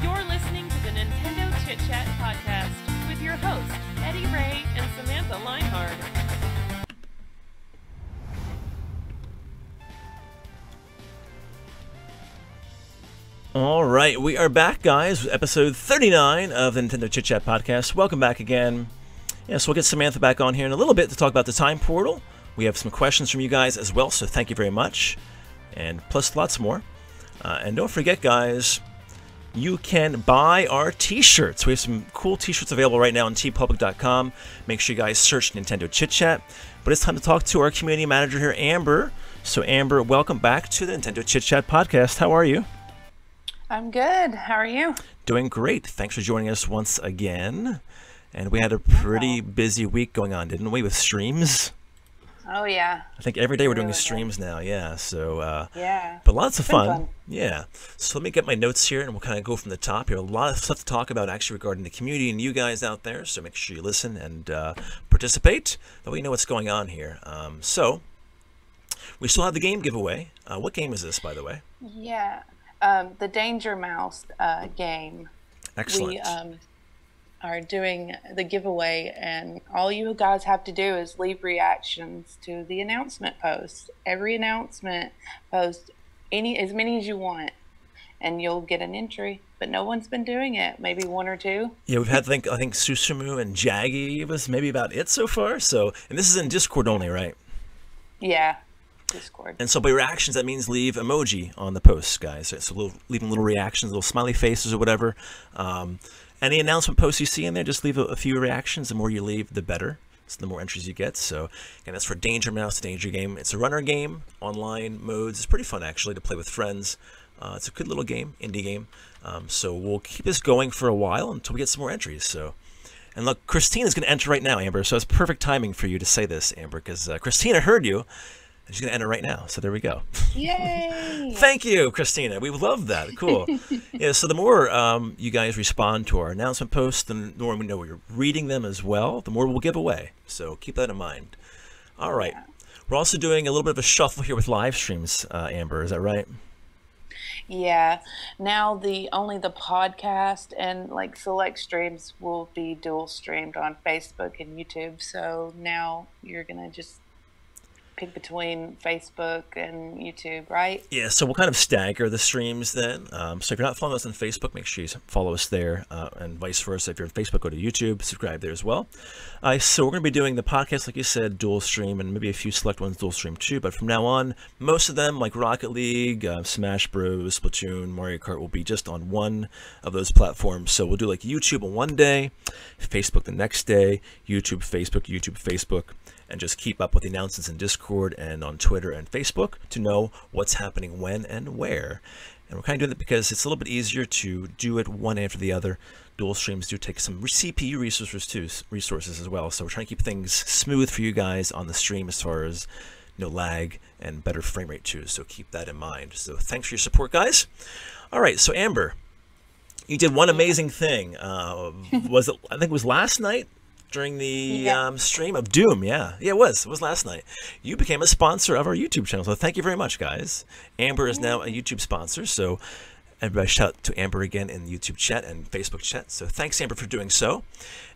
Speaker 1: You're listening to the Nintendo Chit Chat podcast with your hosts, Eddie Ray and Samantha Linehard.
Speaker 5: All right, we are back, guys, with episode 39 of the Nintendo Chit Chat podcast. Welcome back again. Yes, we'll get Samantha back on here in a little bit to talk about the time portal. We have some questions from you guys as well, so thank you very much. And plus lots more. And don't forget, guys, you can buy our t-shirts. We have some cool t-shirts available right now on tpublic.com. Make sure you guys search Nintendo Chit Chat. But it's time to talk to our community manager here, Amber. So Amber, welcome back to the Nintendo Chit Chat podcast. How are you?
Speaker 7: I'm good. How are you?
Speaker 5: Doing great. Thanks for joining us once again. And we had a pretty busy week going on, didn't we, with streams?
Speaker 7: Oh, yeah.
Speaker 5: I think every day we're doing streams now, yeah. So,
Speaker 7: yeah.
Speaker 5: But lots of fun. Yeah. So let me get my notes here, and we'll kind of go from the top here. A lot of stuff to talk about, actually, regarding the community and you guys out there. So make sure you listen and participate. That way you know what's going on here. So we still have the game giveaway. What game is this, by the way?
Speaker 7: Yeah. The Danger Mouse game.
Speaker 5: Excellent.
Speaker 7: We are doing the giveaway, and all you guys have to do is leave reactions to the announcement post. Every announcement post, as many as you want, and you'll get an entry. But no one's been doing it. Maybe one or two. Yeah,
Speaker 5: we've had I think Susumu and Jaggy was maybe about it so far. So, and this is in Discord only, right?
Speaker 7: Yeah. Discord.
Speaker 5: And so by reactions, that means leave emoji on the posts, guys. So leaving little reactions, little smiley faces or whatever. Any announcement posts you see in there, just leave a few reactions. The more you leave, the better. So the more entries you get. So again, that's for Danger Mouse, Danger Game. It's a runner game, online modes. It's pretty fun, actually, to play with friends. It's a good little game, indie game. So we'll keep this going for a while until we get some more entries. So, and look, Christina's going to enter right now, Amber. So it's perfect timing for you to say this, Amber, because Christina heard you. She's going to enter right now. So there we go.
Speaker 7: Yay!
Speaker 5: Thank you, Christina. We love that. Cool. Yeah, so the more you guys respond to our announcement posts, the more we know you're reading them as well, the more we'll give away. So keep that in mind. All right. Yeah. We're also doing a little bit of a shuffle here with live streams, Amber. Is that right?
Speaker 7: Yeah. Now only the podcast and like select streams will be dual streamed on Facebook and YouTube. So now you're going to just pick between Facebook and YouTube, right?
Speaker 5: Yeah, so we'll kind of stagger the streams then. So if you're not following us on Facebook, make sure you follow us there, and vice versa. If you're on Facebook, go to YouTube, subscribe there as well. So we're going to be doing the podcast, like you said, dual stream, and maybe a few select ones dual stream too. But from now on, most of them, like Rocket League, Smash Bros, Splatoon, Mario Kart, will be just on one of those platforms. So we'll do like YouTube on one day, Facebook the next day, YouTube, Facebook, and just keep up with the announcements in Discord and on Twitter and Facebook to know what's happening when and where. And we're kind of doing that because it's a little bit easier to do it one after the other. Dual streams do take some CPU resources as well, so we're trying to keep things smooth for you guys on the stream as far as lag and better frame rate too. So keep that in mind. So thanks for your support, guys. All right, so Amber, you did one amazing thing. Was it? I think it was last night. During the stream of Doom, yeah, it was last night. You became a sponsor of our YouTube channel, so thank you very much, guys. Amber is now a YouTube sponsor, so everybody shout out to Amber again in the YouTube chat and Facebook chat. So thanks, Amber, for doing so.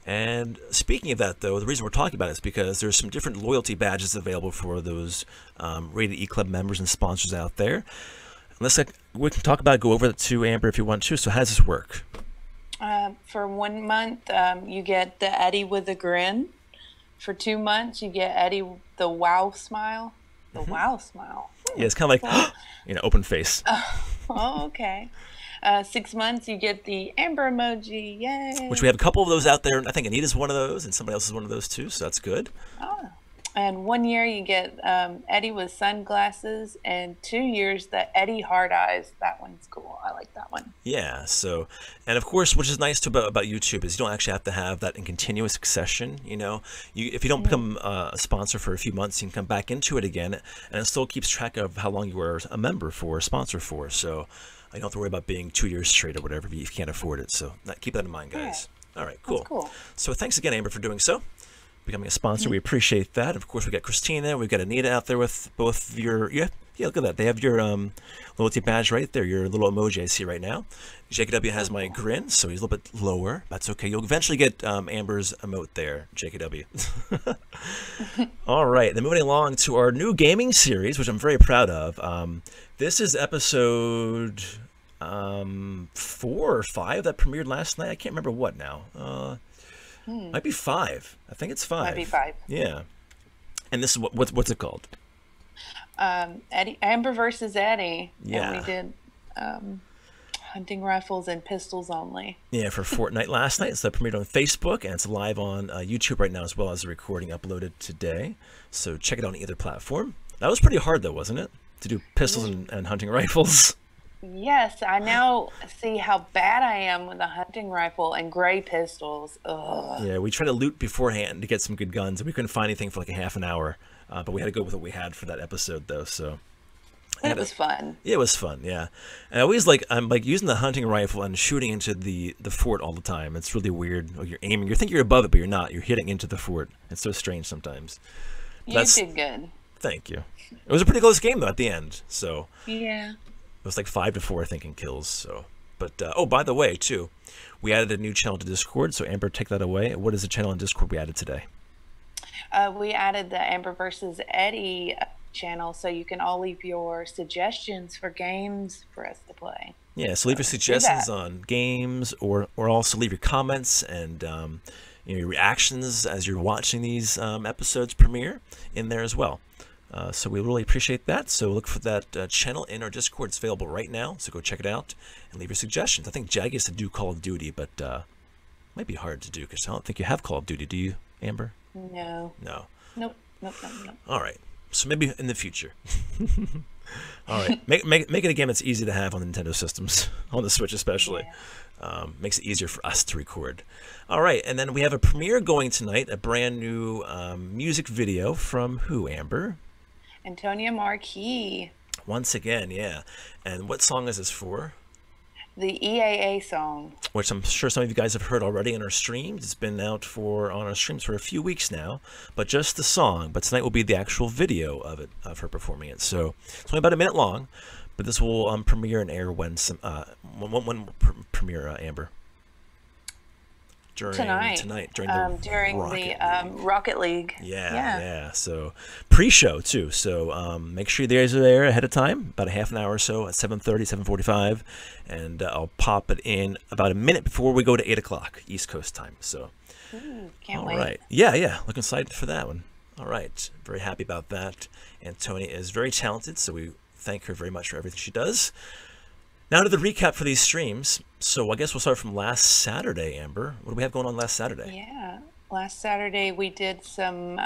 Speaker 5: And speaking of that, though, the reason we're talking about it is because there's some different loyalty badges available for those Rated E Club members and sponsors out there. We can talk about it, go over it to Amber if you want to. So how does this work?
Speaker 7: For 1 month, you get the Eddie with a grin. For 2 months, you get Eddie the wow smile. The wow smile.
Speaker 5: Yeah, it's kind of like, open face.
Speaker 7: Oh, okay. 6 months, you get the Amber emoji. Yay.
Speaker 5: Which we have a couple of those out there. I think Anita's one of those, and somebody else is one of those too, so that's good.
Speaker 7: Oh. And 1 year, you get Eddie with sunglasses, and 2 years, the Eddie hard eyes. That one's cool. I like that one.
Speaker 5: Yeah, so, and of course, which is nice about YouTube is you don't actually have to have that in continuous succession, if you don't become a sponsor for a few months, you can come back into it again, and it still keeps track of how long you were a member for, a sponsor for, so you don't have to worry about being 2 years straight or whatever if you can't afford it, so keep that in mind, guys. Yeah. All right, cool.
Speaker 7: That's cool.
Speaker 5: So thanks again, Amber, for doing so. Becoming a sponsor, we appreciate that. Of course, we got Christina, we've got Anita out there with both your look at that. They have your loyalty badge right there, your little emoji I see right now. JKW has my grin, so he's a little bit lower. That's okay. You'll eventually get Amber's emote there, JKW. All right, then moving along to our new gaming series, which I'm very proud of. This is episode 4 or 5 that premiered last night. I can't remember what now. Might be 5. I think it's 5.
Speaker 7: Might be 5.
Speaker 5: Yeah. And this is what's it called?
Speaker 7: Amber versus Eddie.
Speaker 5: Yeah.
Speaker 7: And we did hunting rifles and pistols only.
Speaker 5: Yeah, for Fortnite last night. So that premiered on Facebook, and it's live on YouTube right now as well as the recording uploaded today. So check it out on either platform. That was pretty hard though, wasn't it? To do pistols and hunting rifles.
Speaker 7: Yes, I now see how bad I am with a hunting rifle and gray pistols. Ugh.
Speaker 5: Yeah, we tried to loot beforehand to get some good guns, and we couldn't find anything for like a half an hour. But we had to go with what we had for that episode, though. So
Speaker 7: it was fun.
Speaker 5: Yeah, it was fun. Yeah, and I'm like using the hunting rifle and shooting into the fort all the time. It's really weird. You're aiming. You think you're above it, but you're not. You're hitting into the fort. It's so strange sometimes.
Speaker 7: You did good.
Speaker 5: Thank you. It was a pretty close game though at the end. So
Speaker 7: yeah.
Speaker 5: It was like 5-4, I think, in kills. So, but oh, by the way, too, we added a new channel to Discord. So, Amber, take that away. What is the channel on Discord we added today?
Speaker 7: We added the Amber versus Eddie channel, so you can all leave your suggestions for games for us to play.
Speaker 5: Yeah, so leave your suggestions on games, or also leave your comments and your reactions as you're watching these episodes premiere in there as well. So we really appreciate that. So look for that channel in our Discord. It's available right now. So go check it out and leave your suggestions. I think Jag used to do Call of Duty, but it might be hard to do because I don't think you have Call of Duty. Do you, Amber?
Speaker 7: No.
Speaker 5: No.
Speaker 7: Nope.
Speaker 5: All right. So maybe in the future. All right. Make it a game that's easy to have on the Nintendo systems, on the Switch especially. Yeah. Makes it easier for us to record. All right. And then we have a premiere going tonight, a brand new music video from who, Amber?
Speaker 7: Antonia Marquis.
Speaker 5: Once again, yeah. And what song is this for?
Speaker 7: The EAA song. Which
Speaker 5: I'm sure some of you guys have heard already in our streams. It's been out on our streams for a few weeks now. But just the song. But tonight will be the actual video of her performing it. So it's only about a minute long. But this will premiere and air when premiere, Amber? during
Speaker 7: tonight
Speaker 5: during the
Speaker 7: during Rocket League.
Speaker 5: Yeah. So pre-show too. So make sure you guys are there ahead of time, about a half an hour or so at 7:30, 7:45, and I'll pop it in about a minute before we go to 8 o'clock East Coast time. So
Speaker 7: Can't wait.
Speaker 5: all right, yeah, looking excited for that one. All right, very happy about that. And Tony is very talented, so we thank her very much for everything she does. Now to the recap for these streams. So I guess we'll start from last Saturday, Amber. What do we have going on last Saturday?
Speaker 7: Yeah. Last Saturday we did some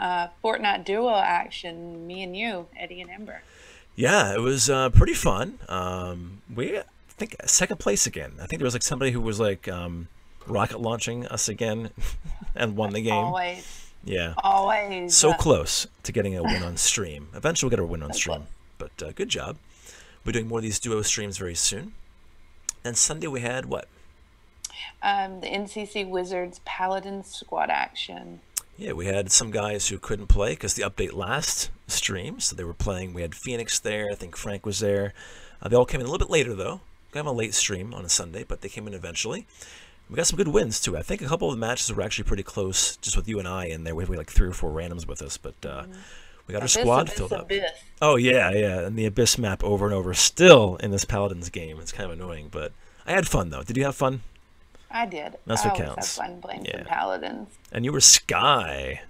Speaker 7: Fortnite duo action, me and you, Eddie and Amber.
Speaker 5: Yeah, it was pretty fun. I think second place again. I think there was like somebody who was like rocket launching us again and won the game.
Speaker 7: Always.
Speaker 5: Yeah.
Speaker 7: Always.
Speaker 5: So close to getting a win on stream. Eventually we'll get a win on stream. But good job. We're doing more of these duo streams very soon. And Sunday we had what?
Speaker 7: The NCC Wizards Paladin squad action.
Speaker 5: Yeah, we had some guys who couldn't play because the update last stream, so they were playing. We had Phoenix there. I think Frank was there. They all came in a little bit later, though. We have a late stream on a Sunday, but they came in eventually. We got some good wins, too. I think a couple of the matches were actually pretty close, just with you and I in there. We had like 3 or 4 randoms with us, but we got our squad filled up.
Speaker 7: Abyss.
Speaker 5: Oh, yeah, and the Abyss map over and over, still in this Paladins game. It's kind of annoying, but I had fun, though. Did you have fun?
Speaker 7: I did.
Speaker 5: That's what counts.
Speaker 7: I always have fun playing some Paladins.
Speaker 5: And you were Sky.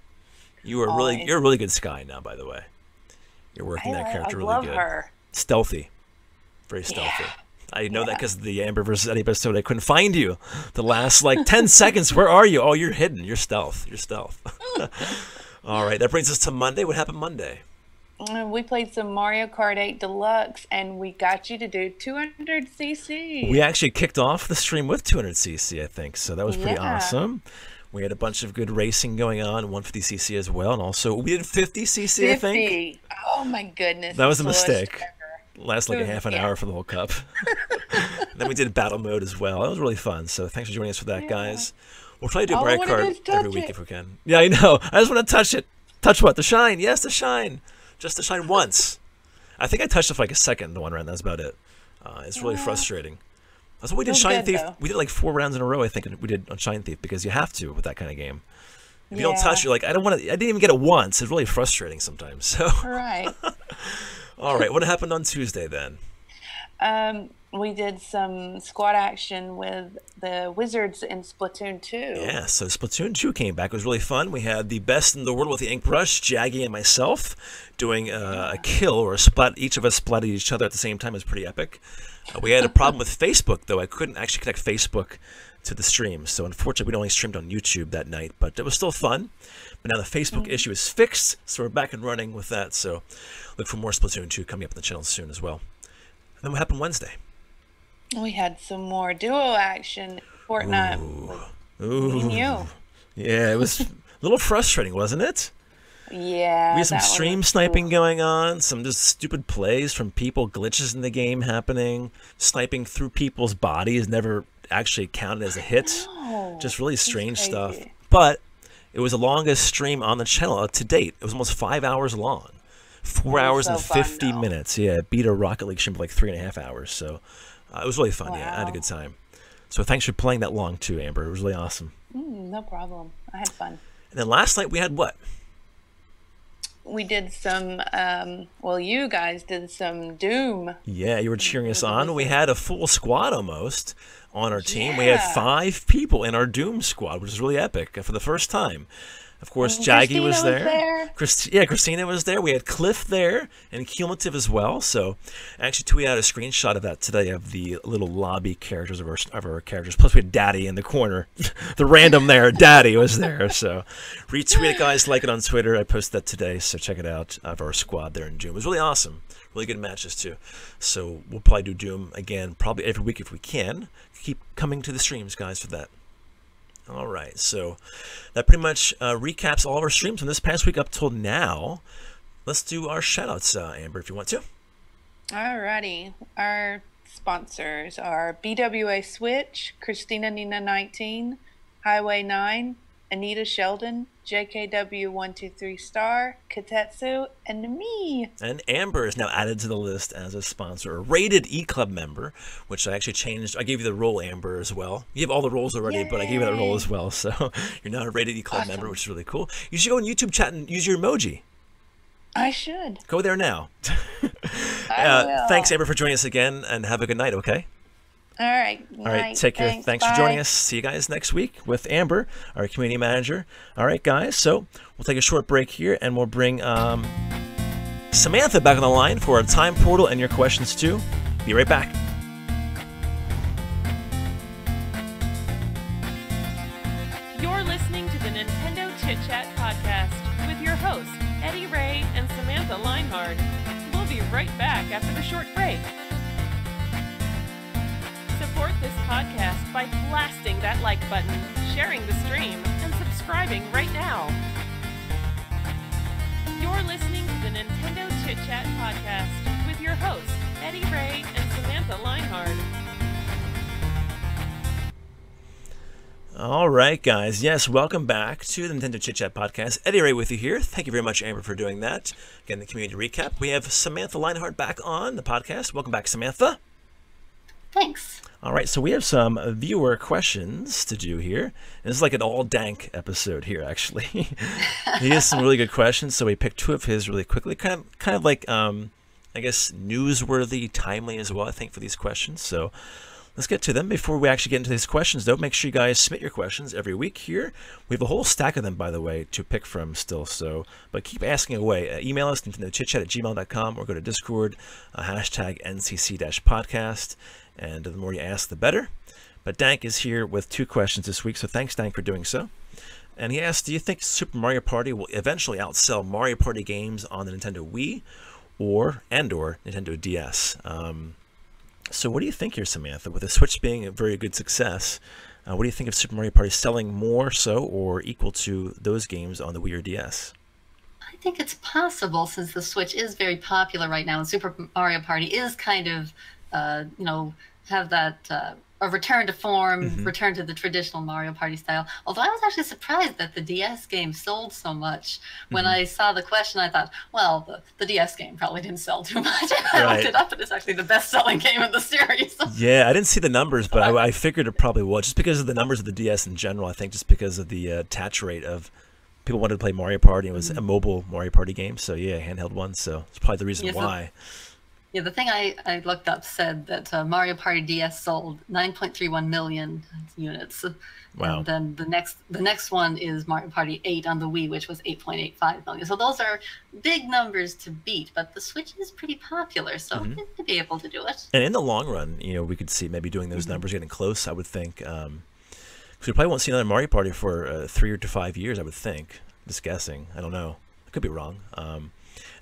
Speaker 5: You're a really good Sky now, by the way. You're working that character really good.
Speaker 7: Her.
Speaker 5: Stealthy. Very stealthy. Yeah. I know that because the Amber versus Eddie episode, I couldn't find you. The last, 10 seconds, where are you? Oh, you're hidden. You're stealth. All right, that brings us to Monday. What happened Monday?
Speaker 7: We played some Mario Kart 8 Deluxe, and we got you to do 200cc.
Speaker 5: We actually kicked off the stream with 200cc, I think, so that was pretty awesome. We had a bunch of good racing going on, 150cc as well, and also we did 50cc, I think.
Speaker 7: Oh, my goodness.
Speaker 5: That was a mistake. Lasted a half an hour for the whole cup. Then we did battle mode as well. That was really fun, so thanks for joining us for that, guys. We'll try to do Mario Kart every week if we can. Yeah, I know. I just want to touch it. Touch what? The shine. Yes, the shine. Just the shine once. I think I touched it for like a second one round. That's about it. It's really frustrating. That's what we did. Shine Thief. We did like 4 rounds in a row. I think we did on Shine Thief because you have to with that kind of game. If you don't touch, you're like, I don't want to. I didn't even get it once. It's really frustrating sometimes. So.
Speaker 7: Right.
Speaker 5: All right. What happened on Tuesday then?
Speaker 7: We did some squad action with the Wizards in Splatoon 2.
Speaker 5: Yeah, so Splatoon 2 came back. It was really fun. We had the best in the world with the ink brush, Jaggy and myself, doing a kill or a splat. Each of us splatted each other at the same time. It was pretty epic. We had a problem with Facebook, though. I couldn't actually connect Facebook to the stream. So unfortunately, we only streamed on YouTube that night, but it was still fun. But now the Facebook issue is fixed, so we're back and running with that. So look for more Splatoon 2 coming up on the channel soon as well. And then what happened Wednesday?
Speaker 7: We had some more duo action. Fortnite.
Speaker 5: Ooh.
Speaker 7: Me and you.
Speaker 5: Yeah, it was a little frustrating, wasn't it?
Speaker 7: Yeah.
Speaker 5: We had some stream sniping going on, some just stupid plays from people, glitches in the game happening, sniping through people's bodies never actually counted as a hit. Just really strange stuff. But it was the longest stream on the channel to date. It was almost 5 hours long. 4 hours and 50 minutes. Yeah, it beat a Rocket League stream for like 3.5 hours. So it was really fun. Yeah, I had a good time. So thanks for playing that long too, Amber. It was really awesome.
Speaker 7: No problem. I had fun.
Speaker 5: And then last night we had what?
Speaker 7: We did some, well, you guys did some Doom.
Speaker 5: Yeah, you were cheering us on. We had a full squad almost on our team. We had 5 people in our Doom squad, which is really epic for the first time. Of course, Jaggy was there. Christina was there. We had Cliff there and Cumulative as well. So I actually tweeted out a screenshot of that today of the little lobby characters of our characters. Plus, we had Daddy in the corner. The random there, Daddy was there. So retweet it, guys. Like it on Twitter. I posted that today, so check it out of our squad there in Doom. It was really awesome. Really good matches, too. So we'll probably do Doom again, probably every week if we can. Keep coming to the streams, guys, for that. All right, so that pretty much recaps all of our streams from this past week up till now. Let's do our shout-outs, Amber, if you want to.
Speaker 7: Alrighty. Our sponsors are BWA Switch, Christina Nina 19, Highway 9, Anita Sheldon, JKW123 Star, Katetsu, and me.
Speaker 5: And Amber is now added to the list as a sponsor, a rated E-Club member, which I actually changed. I gave you the role, Amber, as well. You have all the roles already, but I gave you that role as well. So you're now a rated E-Club member, which is really cool. You should go on YouTube chat and use your emoji.
Speaker 7: I should.
Speaker 5: Go there now.
Speaker 7: I will.
Speaker 5: Thanks, Amber, for joining us again, and have a good night, okay?
Speaker 7: All right.
Speaker 5: All right, take care. Thanks for joining us. See you guys next week with Amber, our community manager. All right, guys, so we'll take a short break here, and we'll bring Samantha back on the line for our time portal and your questions, too. Be right back.
Speaker 1: You're listening to the Nintendo Chit Chat podcast with your hosts, Eddie Ray and Samantha Leinhard. We'll be right back after the short break. Support this podcast by blasting that like button, sharing the stream, and subscribing right now. You're listening to the Nintendo Chit Chat podcast with your hosts, Eddie Ray and Samantha Leinhard.
Speaker 5: All right, guys. Yes, welcome back to the Nintendo Chit Chat podcast. Eddie Ray with you here. Thank you very much, Amber, for doing that. Again, the community recap. We have Samantha Leinhard back on the podcast. Welcome back, Samantha.
Speaker 6: Thanks.
Speaker 5: All right, so we have some viewer questions to do here. This is like an all Dank episode here, actually. He has some really good questions, so we picked two of his really quickly. Kind of like, I guess, newsworthy, timely as well, I think, for these questions. So let's get to them. Before we actually get into these questions, though, make sure you guys submit your questions every week here. We have a whole stack of them, by the way, to pick from still. So, but keep asking away. Email us, nintendochitchat@gmail.com, or go to Discord, hashtag NCC-podcast. And the more you ask, the better. But Dank is here with two questions this week, so thanks, Dank, for doing so. And he asked, do you think Super Mario Party will eventually outsell Mario Party games on the Nintendo Wii or Nintendo DS? So what do you think here, Samantha? With the Switch being a very good success, what do you think of Super Mario Party selling more so or equal to those games on the Wii or DS?
Speaker 6: I think it's possible, since the Switch is very popular right now, and Super Mario Party is kind of, have that a return to form, return to the traditional Mario Party style. Although I was actually surprised that the DS game sold so much. When I saw the question, I thought, well, the DS game probably didn't sell too much. I looked it up, and it's actually the best-selling game in the series.
Speaker 5: Yeah, I didn't see the numbers, but I figured it probably was, just because of the numbers of the DS in general. I think just because of the attach rate of people wanted to play Mario Party. It was a mobile Mario Party game, so yeah, handheld one. So it's probably the reason why.
Speaker 6: Yeah, the thing I looked up said that Mario Party DS sold 9.31 million units.
Speaker 5: Wow.
Speaker 6: And then the next one is Mario Party 8 on the Wii, which was 8.85 million. So those are big numbers to beat, but the Switch is pretty popular, so it could be able to do it.
Speaker 5: And in the long run, we could see maybe doing those numbers getting close, I would think. Because we probably won't see another Mario Party for 3 to 5 years, I would think. Just guessing. I don't know. I could be wrong.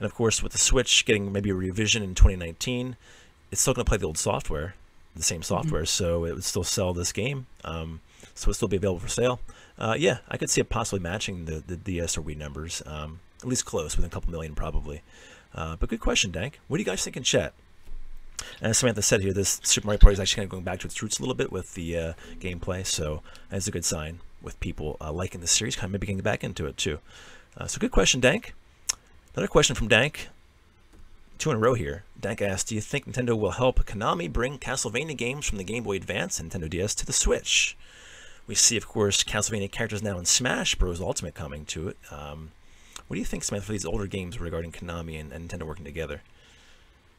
Speaker 5: And of course, with the Switch getting maybe a revision in 2019, it's still going to play the old software, the same software, so it would still sell this game. So it would still be available for sale. Yeah, I could see it possibly matching the DS or Wii numbers, at least close, within a couple million probably. But good question, Dank. What do you guys think in chat? As Samantha said here, this Super Mario Party is actually kind of going back to its roots a little bit with the gameplay, so that's a good sign with people liking the series, kind of maybe getting back into it too. So good question, Dank. Another question from Dank. 2 in a row here. Dank asked, do you think Nintendo will help Konami bring Castlevania games from the Game Boy Advance and Nintendo DS to the Switch? We see, of course, Castlevania characters now in Smash Bros. Ultimate coming to it. What do you think, Samantha, for these older games regarding Konami and Nintendo working together?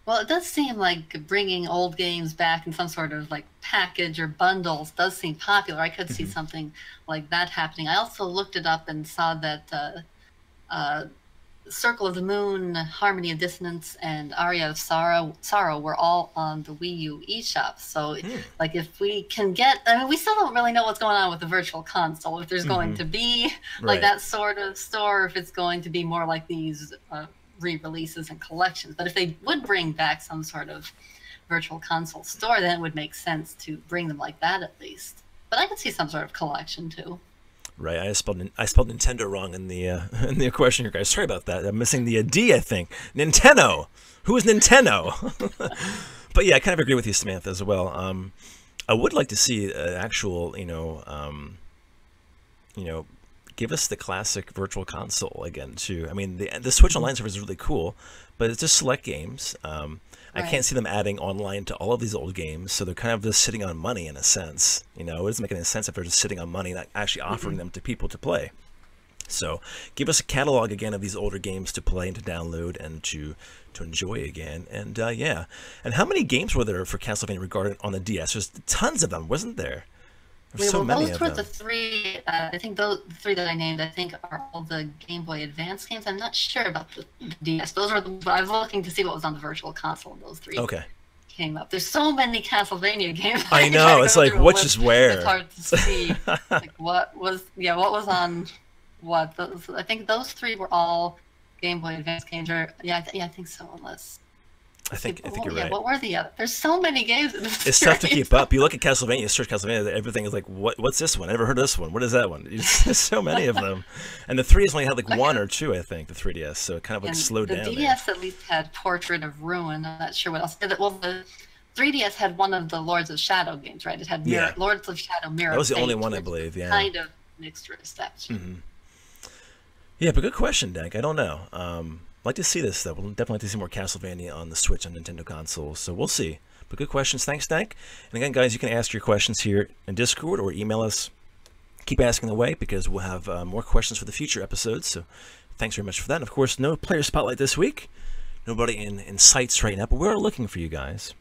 Speaker 6: Well, it does seem like bringing old games back in some sort of like package or bundles does seem popular. I could see something like that happening. I also looked it up and saw that Circle of the Moon, Harmony of Dissonance, and Aria of Sorrow were all on the Wii U eShop. So, like, if we can get, I mean, we still don't really know what's going on with the Virtual Console. If there's going to be like that sort of store, if it's going to be more like these re-releases and collections. But if they would bring back some sort of Virtual Console store, then it would make sense to bring them like that at least. But I could see some sort of collection too.
Speaker 5: Right, I spelled Nintendo wrong in the question here, guys. Sorry about that. I'm missing the D, I think. Nintendo. Who is Nintendo? But yeah, I kind of agree with you, Samantha, as well. I would like to see an actual, give us the classic Virtual Console again too. I mean, the Switch Online service is really cool, but it's just select games. I can't see them adding online to all of these old games, so they're kind of just sitting on money in a sense. You know, it doesn't make any sense if they're just sitting on money, not actually offering them to people to play. So give us a catalog again of these older games to play and to download and to enjoy again. And yeah, and how many games were there for Castlevania regarding on the DS? There's tons of them, wasn't there? There's so many of them.
Speaker 6: Those were the three. I think those the three that I named. I think are all the Game Boy Advance games. I'm not sure about the DS. Those were. I was looking to see what was on the Virtual Console. And those three.
Speaker 5: Okay.
Speaker 6: Came up. There's so many Castlevania games.
Speaker 5: I know. It's like which is where.
Speaker 6: It's hard to see. Like what was on what. I think those three were all Game Boy Advance games. Or I think so. Unless. I think you're right. What were the other? There's so many games in this
Speaker 5: It's tough to keep up. You look at Castlevania, you search Castlevania, everything is like, what's this one? I never heard of this one. What is that one? There's so many of them. And the 3DS only had like one or two, I think, the 3DS. So it kind of like slowed down.
Speaker 6: The DS at least had Portrait of Ruin. I'm not sure what else. Well, the 3DS had one of the Lords of Shadow games, right? It had Lords of Shadow Mirror.
Speaker 5: That was the only one, I believe, yeah.
Speaker 6: Kind of mixed reception.
Speaker 5: Yeah, but good question, Dank. I don't know. I'd like to see this, though. We'll definitely like to see more Castlevania on the Switch and Nintendo consoles, so we'll see. But good questions. Thanks, Dank. And again, guys, you can ask your questions here in Discord or email us. Keep asking away because we'll have more questions for the future episodes, so thanks very much for that. And, of course, no player spotlight this week. Nobody in sights right now, but we're looking for you guys.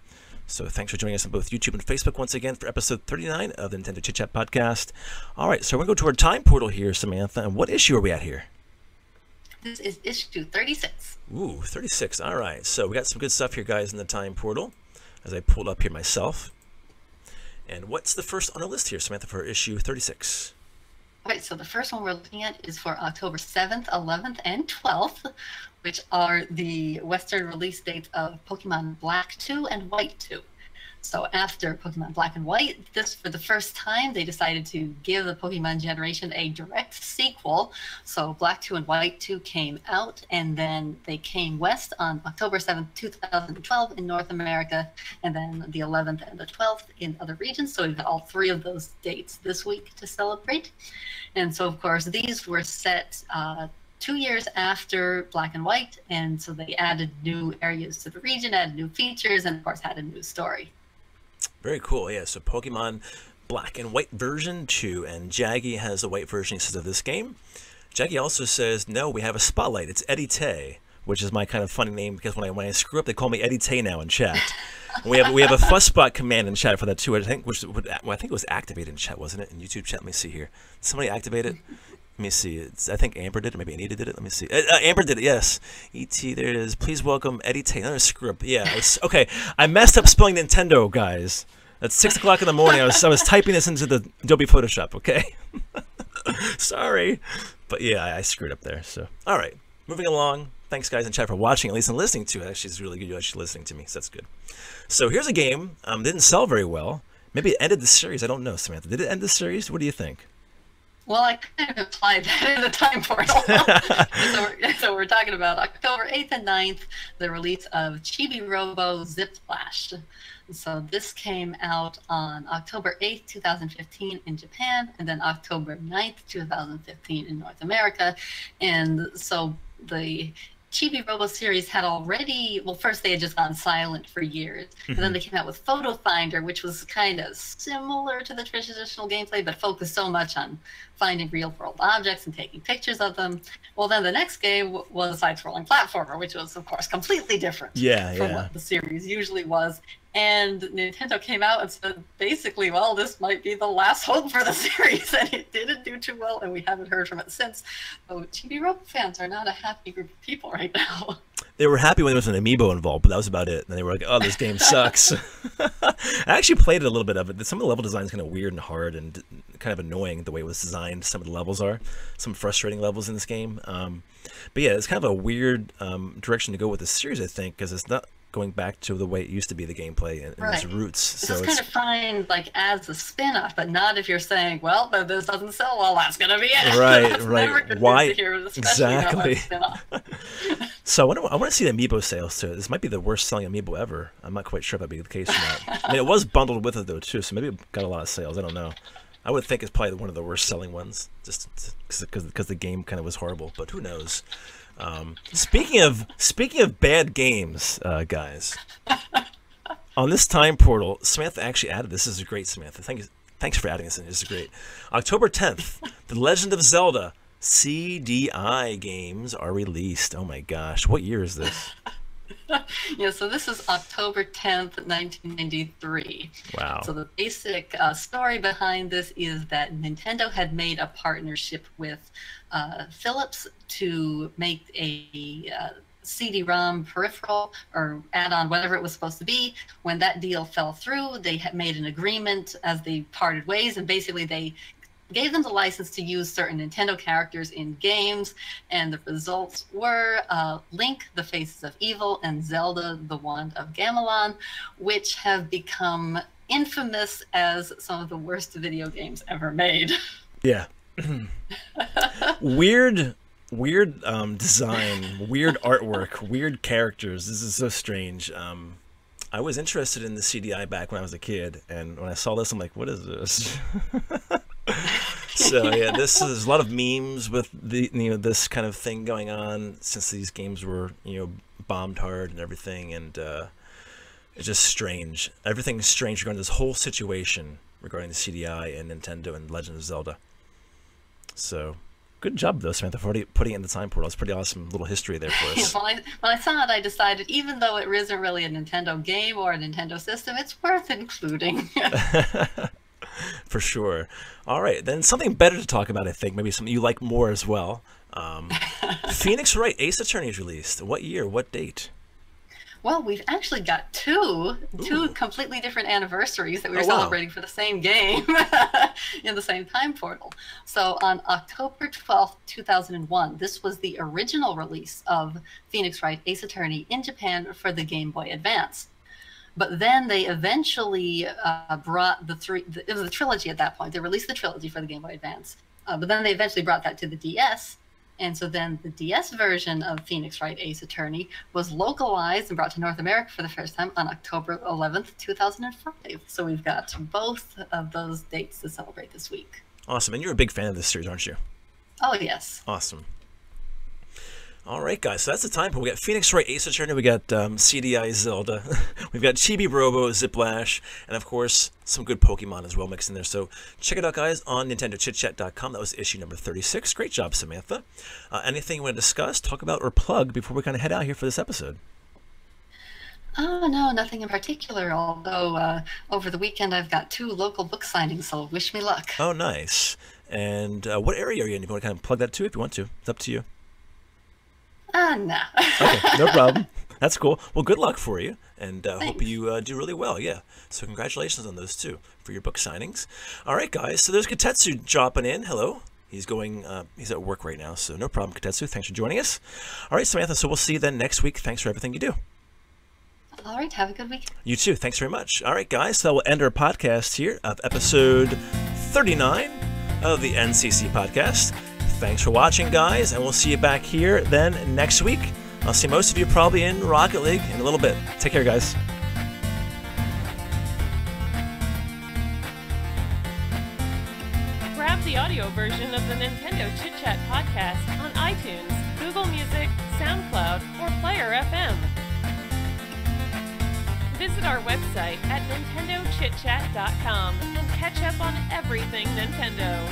Speaker 5: So thanks for joining us on both YouTube and Facebook once again for episode 39 of the Nintendo Chit Chat podcast. All right, so we're going to go to our time portal here, Samantha. And what issue are we at here?
Speaker 6: This is issue 36.
Speaker 5: Ooh, 36. All right. So we got some good stuff here, guys, in the time portal, as I pulled up here myself. And what's the first on our list here, Samantha, for issue 36?
Speaker 6: All right. So the first one we're looking at is for October 7th, 11th, and 12th, which are the Western release dates of Pokemon Black 2 and White 2. So after Pokemon Black and White, for the first time, they decided to give the Pokemon generation a direct sequel. So Black 2 and White 2 came out, and then they came west on October 7th, 2012 in North America, and then the 11th and the 12th in other regions. So we've got all three of those dates this week to celebrate. And so, of course, these were set 2 years after Black and White, and so they added new areas to the region, added new features, and, of course, had a new story.
Speaker 5: Very cool, yeah. So Pokemon Black and White version 2, and Jaggy has the white version, he says, of this game. Jaggy also says, no, we have a spotlight. It's Eddie Tay, which is my kind of funny name because when I screw up, they call me Eddie Tay now in chat. we have a fuss spot command in chat for that too. I think it was activated in chat, wasn't it? In YouTube chat, let me see here. Did somebody activate it? Let me see. I think Amber did it. Maybe Anita did it. Let me see. Amber did it. Yes. E.T. There it is. Please welcome Eddie Tay. Another screw up. Yeah. Okay. I messed up spelling Nintendo, guys. At 6 o'clock in the morning, I was typing this into the Adobe Photoshop. Okay. Sorry, but yeah, I screwed up there. So all right, moving along. Thanks, guys, in chat for watching, at least and listening to it. Actually, it's really good you're actually listening to me, so that's good. So here's a game. Didn't sell very well. Maybe it ended the series. I don't know, Samantha. Did it end the series? What do you think?
Speaker 6: Well, I kind of implied that in the time portal. so we're talking about October 8th and 9th, the release of Chibi Robo Zip Flash. So this came out on October 8th, 2015 in Japan, and then October 9th, 2015 in North America. And so the Chibi Robo series had already, well, first they had just gone silent for years, and then they came out with Photo Finder, which was kind of similar to the traditional gameplay, but focused so much on finding real-world objects and taking pictures of them. Well, then the next game was a side-scrolling platformer, which was, of course, completely different from what the series usually was. And Nintendo came out and said, basically, well, this might be the last hope for the series, and it didn't do too well, and we haven't heard from it since. So Chibi Robo fans are not a happy group of people right now. They were happy when there was an amiibo involved, but that was about it. And they were like, oh, this game sucks. I actually played a little bit of it. Some of the level design is kind of weird and hard and kind of annoying the way it was designed. Some of the levels are. Some frustrating levels in this game. But yeah, it's kind of a weird direction to go with the series, I think, because it's not going back to the way it used to be, the gameplay and its roots. So it's kind of fine, like, as a spin-off, but not if you're saying, well, this doesn't sell well, that's going to be it. Right, right. Why? Exactly. So I want to see the amiibo sales, too. This might be the worst selling amiibo ever. I'm not quite sure if that'd be the case or not. I mean, it was bundled with it, though, too, so maybe it got a lot of sales. I don't know.
Speaker 5: I would think it's probably one of the worst selling ones, just because the game kind of was horrible. But who knows? Speaking of bad games, guys, on this time portal, Samantha actually added this. This is great, Samantha. Thanks for adding this in. This is great. October 10th, The Legend of Zelda CDI games are released. Oh my gosh, what year is this?
Speaker 6: Yeah, so this is October 10th, 1993.
Speaker 5: Wow.
Speaker 6: So the basic story behind this is that Nintendo had made a partnership with Philips to make a CD-ROM peripheral or add-on, whatever it was supposed to be. When that deal fell through, they had made an agreement as they parted ways, and basically they gave them the license to use certain Nintendo characters in games, and the results were Link, the Faces of Evil, and Zelda, the Wand of Gamelon, which have become infamous as some of the worst video games ever made.
Speaker 5: Yeah. Weird design, weird artwork, weird characters. This is so strange. I was interested in the CDI back when I was a kid, and when I saw this, I'm like, what is this? So yeah, this is a lot of memes with the this kind of thing going on since these games were bombed hard and everything, and it's just strange. Everything's strange regarding this whole situation regarding the CDI and Nintendo and Legend of Zelda. So good job though, Samantha, for putting it in the time portal. It's a pretty awesome little history there for us.
Speaker 6: When I saw it, I decided even though it isn't really a Nintendo game or a Nintendo system, it's worth including.
Speaker 5: For sure. All right, then something better to talk about, I think. Maybe something you like more as well. Phoenix Wright Ace Attorney is released. What year? What date?
Speaker 6: Well, we've actually got two completely different anniversaries that we were celebrating for the same game in the same time portal. So on October 12th, 2001, this was the original release of Phoenix Wright Ace Attorney in Japan for the Game Boy Advance. But then they eventually brought it was a trilogy at that point. They released the trilogy for the Game Boy Advance. But then they eventually brought that to the DS. And so then the DS version of Phoenix Wright Ace Attorney was localized and brought to North America for the first time on October 11th, 2005. So we've got both of those dates to celebrate this week.
Speaker 5: Awesome. And you're a big fan of this series, aren't you?
Speaker 6: Oh, yes.
Speaker 5: Awesome. All right, guys, so that's the time. We got Phoenix Wright Ace Attorney, we got CDI Zelda, we've got Chibi Robo, Ziplash, and of course, some good Pokemon as well mixed in there. So check it out, guys, on NintendoChitChat.com. That was issue number 36. Great job, Samantha. Anything you want to discuss, talk about, or plug before we kind of head out here for this episode?
Speaker 6: Oh, no, nothing in particular, although over the weekend I've got 2 local book signings, so wish me luck.
Speaker 5: Oh, nice. And what area are you in? If you want to kind of plug that too, if you want to. It's up to you.
Speaker 6: No.
Speaker 5: Okay, no problem. That's cool. Well, good luck for you, and hope you do really well. Yeah. So congratulations on those 2 for your book signings. All right, guys. So there's Katetsu dropping in. Hello. He's going. He's at work right now, so no problem, Katetsu. Thanks for joining us. All right, Samantha. So we'll see you then next week. Thanks for everything you do.
Speaker 6: All right. Have a good week.
Speaker 5: You too. Thanks very much. All right, guys. So we'll end our podcast here of episode 39 of the n-sane podcast. Thanks for watching, guys, and we'll see you back here then next week. I'll see most of you probably in Rocket League in a little bit. Take care, guys.
Speaker 1: Grab the audio version of the Nintendo Chit Chat podcast on iTunes, Google Music, SoundCloud, or Player FM. Visit our website at NintendoChitChat.com and catch up on everything Nintendo.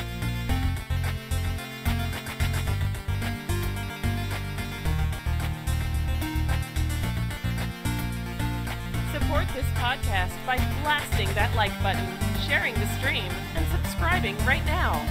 Speaker 1: Support this podcast by blasting that like button, sharing the stream, and subscribing right now.